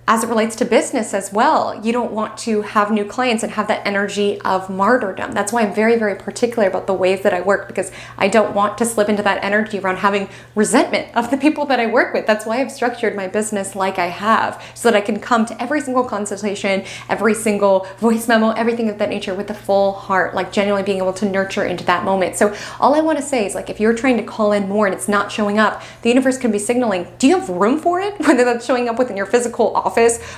As it relates to business as well, you don't want to have new clients and have that energy of martyrdom. That's why I'm very, very particular about the ways that I work, because I don't want to slip into that energy around having resentment of the people that I work with. That's why I've structured my business like I have, so that I can come to every single consultation, every single voice memo, everything of that nature with a full heart, like genuinely being able to nurture into that moment. So all I want to say is, like, if you're trying to call in more and it's not showing up, the universe can be signaling, do you have room for it? Whether that's showing up within your physical office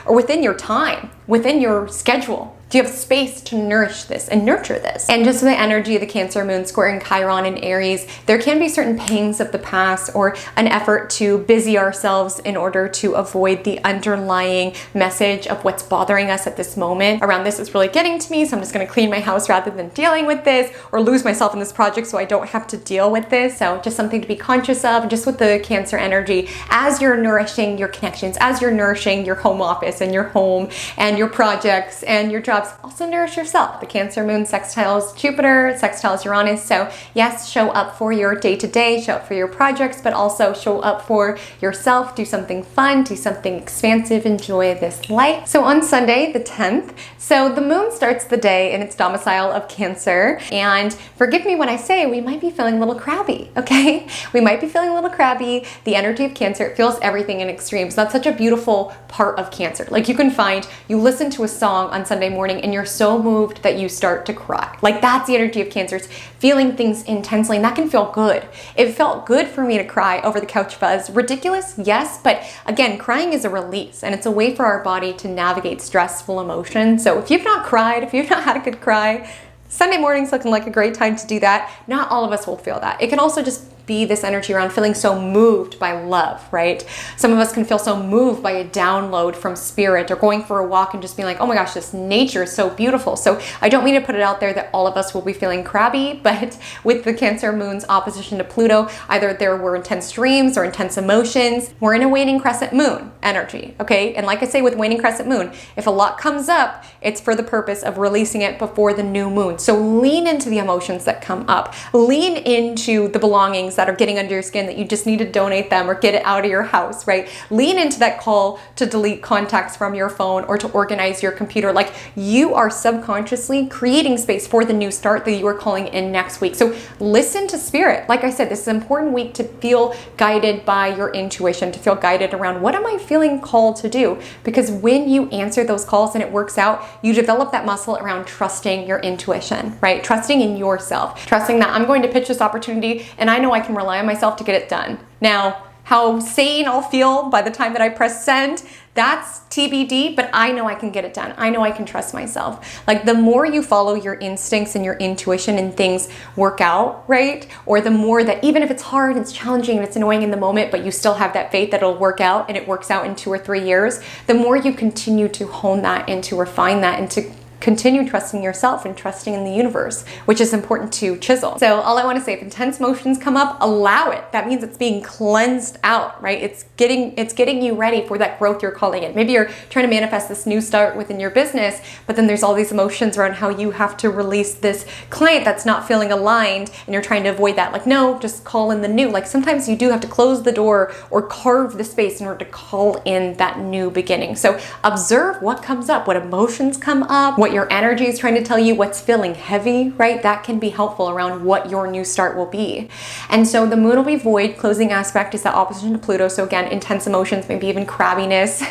or within your time, within your schedule? Do you have space to nourish this and nurture this? And just the energy of the Cancer moon squaring Chiron in Aries, there can be certain pangs of the past or an effort to busy ourselves in order to avoid the underlying message of what's bothering us at this moment. Around this is really getting to me, so I'm just gonna clean my house rather than dealing with this, or lose myself in this project so I don't have to deal with this. So just something to be conscious of, just with the Cancer energy, as you're nourishing your connections, as you're nourishing your home office and your home and your projects and your jobs, also nourish yourself. The Cancer moon sextiles Jupiter, sextiles Uranus. So yes, show up for your day-to-day, show up for your projects, but also show up for yourself. Do something fun, do something expansive, enjoy this life. So on Sunday, the 10th, so the moon starts the day in its domicile of Cancer. And forgive me when I say we might be feeling a little crabby, okay? We might be feeling a little crabby. The energy of Cancer, it feels everything in extremes. That's such a beautiful part of Cancer. Like you can find, you listen to a song on Sunday morning and you're so moved that you start to cry. Like that's the energy of Cancer. It's feeling things intensely, and that can feel good. It felt good for me to cry over the couch fuzz. Ridiculous? Yes, but again, crying is a release and it's a way for our body to navigate stressful emotions. So if you've not cried, if you've not had a good cry, Sunday morning's looking like a great time to do that. Not all of us will feel that. It can also just be this energy around feeling so moved by love, right? Some of us can feel so moved by a download from spirit, or going for a walk and just being like, oh my gosh, this nature is so beautiful. So I don't mean to put it out there that all of us will be feeling crabby, but with the Cancer moon's opposition to Pluto, either there were intense dreams or intense emotions. We're in a waning crescent moon energy, okay? And like I say with waning crescent moon, if a lot comes up, it's for the purpose of releasing it before the new moon. So lean into the emotions that come up. Lean into the belongings that are getting under your skin that you just need to donate them or get it out of your house, right? Lean into that call to delete contacts from your phone or to organize your computer. Like you are subconsciously creating space for the new start that you are calling in next week. So listen to spirit. Like I said, this is an important week to feel guided by your intuition, to feel guided around what am I feeling called to do? Because when you answer those calls and it works out, you develop that muscle around trusting your intuition, right? Trusting in yourself, trusting that I'm going to pitch this opportunity and I know I can rely on myself to get it done. Now, how sane I'll feel by the time that I press send, that's TBD, but I know I can get it done. I know I can trust myself. Like the more you follow your instincts and your intuition and things work out, right? Or the more that even if it's hard, it's challenging, and it's annoying in the moment, but you still have that faith that it'll work out and it works out in 2 or 3 years, the more you continue to hone that and to refine that and to continue trusting yourself and trusting in the universe, which is important to chisel. So all I want to say, if intense emotions come up, allow it. That means it's being cleansed out, right? It's getting you ready for that growth you're calling in. Maybe you're trying to manifest this new start within your business, but then there's all these emotions around how you have to release this client that's not feeling aligned, and you're trying to avoid that. Like, no, just call in the new. Like sometimes you do have to close the door or carve the space in order to call in that new beginning. So observe what comes up, what emotions come up, what your energy is trying to tell you, what's feeling heavy, right? That can be helpful around what your new start will be. And so the moon will be void. Closing aspect is the opposition to Pluto. So again, intense emotions, maybe even crabbiness,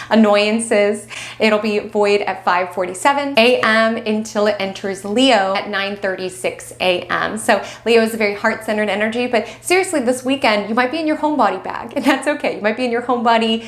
annoyances. It'll be void at 5:47 a.m. until it enters Leo at 9:36 a.m. So Leo is a very heart-centered energy, but seriously, this weekend, you might be in your homebody bag, and that's okay. You might be in your homebody,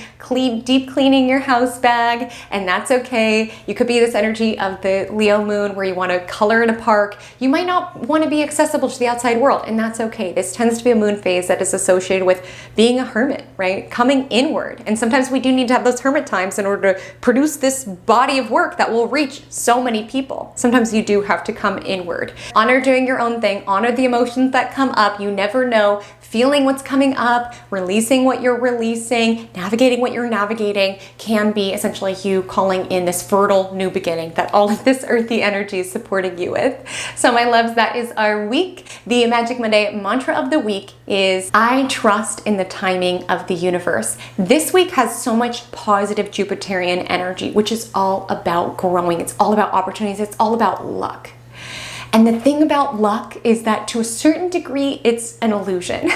deep cleaning your house bag, and that's okay. You could be this energy of the Leo moon where you want to color in a park. You might not want to be accessible to the outside world, and that's okay. This tends to be a moon phase that is associated with being a hermit, right? Coming inward. And sometimes we do need to have those hermit times in order to produce this body of work that will reach so many people. Sometimes you do have to come inward. Honor doing your own thing. Honor the emotions that come up. You never know. Feeling what's coming up, releasing what you're releasing, navigating what you're navigating can be essentially you calling in this fertile new beginning that all of this earthy energy is supporting you with. So my loves, that is our week. The Magic Monday mantra of the week is I trust in the timing of the universe. This week has so much positive Jupiterian energy, which is all about growing. It's all about opportunities. It's all about luck. And the thing about luck is that to a certain degree, it's an illusion.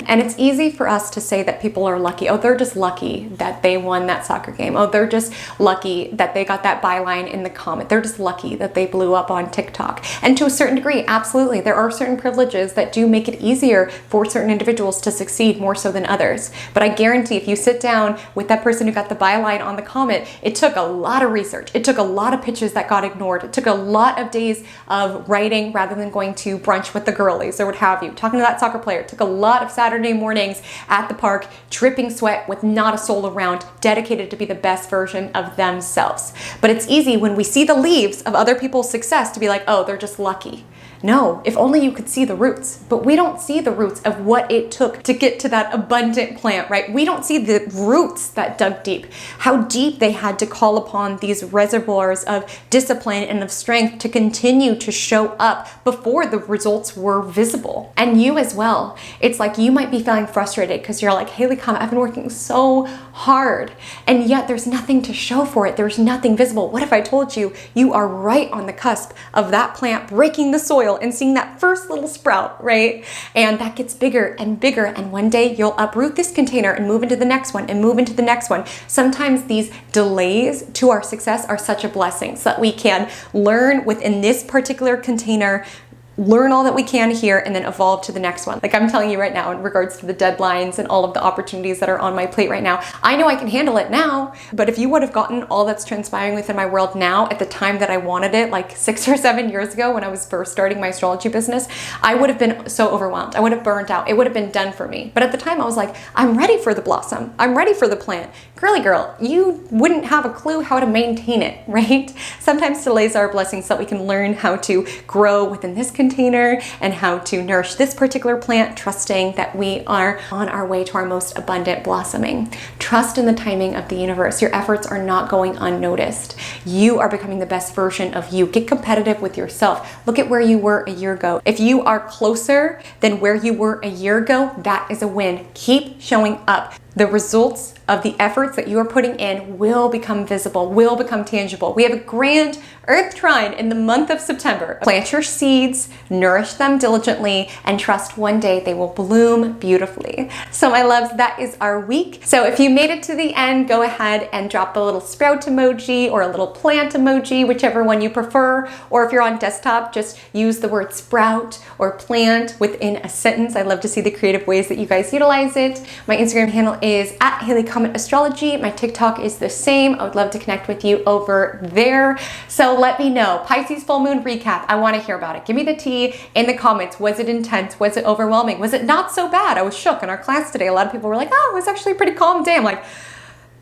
And it's easy for us to say that people are lucky. Oh, they're just lucky that they won that soccer game. Oh, they're just lucky that they got that byline in the Comet. They're just lucky that they blew up on TikTok. And to a certain degree, absolutely, there are certain privileges that do make it easier for certain individuals to succeed more so than others. But I guarantee if you sit down with that person who got the byline on the Comet, it took a lot of research. It took a lot of pitches that got ignored. It took a lot of days of writing rather than going to brunch with the girlies or what have you. Talking to that soccer player. It took a lot of Saturday mornings at the park, dripping sweat with not a soul around, dedicated to be the best version of themselves. But it's easy when we see the leaves of other people's success to be like, oh, they're just lucky. No, if only you could see the roots, but we don't see the roots of what it took to get to that abundant plant, right? We don't see the roots that dug deep, how deep they had to call upon these reservoirs of discipline and of strength to continue to show up before the results were visible. And you as well. It's like you might be feeling frustrated because you're like, Haley Comet, I've been working so hard, and yet there's nothing to show for it. There's nothing visible. What if I told you you are right on the cusp of that plant breaking the soil and seeing that first little sprout, right? And that gets bigger and bigger, and one day you'll uproot this container and move into the next one and move into the next one. Sometimes these delays to our success are such a blessing so that we can learn within this particular container, learn all that we can here, and then evolve to the next one. Like I'm telling you right now in regards to the deadlines and all of the opportunities that are on my plate right now, I know I can handle it now, but if you would have gotten all that's transpiring within my world now at the time that I wanted it, like 6 or 7 years ago when I was first starting my astrology business, I would have been so overwhelmed. I would have burnt out. It would have been done for me. But at the time I was like, I'm ready for the blossom. I'm ready for the plant. Girly girl, you wouldn't have a clue how to maintain it, right? Sometimes delays are blessings so that we can learn how to grow within this container and how to nourish this particular plant, trusting that we are on our way to our most abundant blossoming. Trust in the timing of the universe. Your efforts are not going unnoticed. You are becoming the best version of you. Get competitive with yourself. Look at where you were a year ago. If you are closer than where you were a year ago, that is a win. Keep showing up. The results of the efforts that you are putting in will become visible, will become tangible. We have a grand Earth trine in the month of September. Plant your seeds, nourish them diligently, and trust one day they will bloom beautifully. So my loves, that is our week. So if you made it to the end, go ahead and drop a little sprout emoji or a little plant emoji, whichever one you prefer. Or if you're on desktop, just use the word sprout or plant within a sentence. I love to see the creative ways that you guys utilize it. My Instagram handle is at Haley Comet Astrology. My TikTok is the same. I would love to connect with you over there. So let me know. Pisces full moon recap. I want to hear about it. Give me the tea in the comments. Was it intense? Was it overwhelming? Was it not so bad? I was shook in our class today. A lot of people were like, oh, it was actually a pretty calm day. I'm like,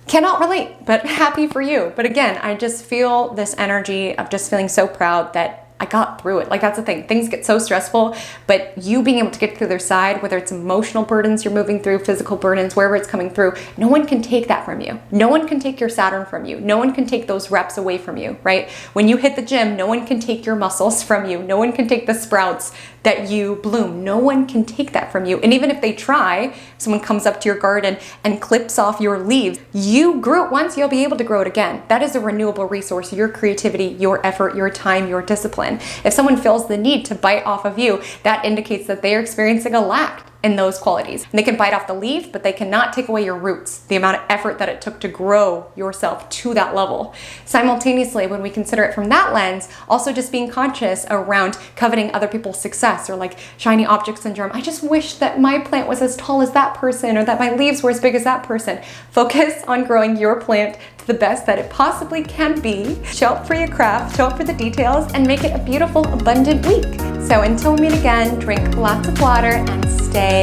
cannot relate, but happy for you. But again, I just feel this energy of just feeling so proud that I got through it. Like that's the thing. Things get so stressful, but you being able to get to the other side, whether it's emotional burdens you're moving through, physical burdens, wherever it's coming through, no one can take that from you. No one can take your Saturn from you. No one can take those reps away from you, right? When you hit the gym, no one can take your muscles from you. No one can take the sprouts that you bloom. No one can take that from you. And even if they try, someone comes up to your garden and clips off your leaves, you grew it once, you'll be able to grow it again. That is a renewable resource, your creativity, your effort, your time, your discipline. If someone feels the need to bite off of you, that indicates that they are experiencing a lack in those qualities. And they can bite off the leaf, but they cannot take away your roots, the amount of effort that it took to grow yourself to that level. Simultaneously, when we consider it from that lens, also just being conscious around coveting other people's success or like shiny object syndrome. I just wish that my plant was as tall as that person or that my leaves were as big as that person. Focus on growing your plant to the best that it possibly can be. Show up for your craft, show up for the details, and make it a beautiful, abundant week. So until we meet again, drink lots of water and stay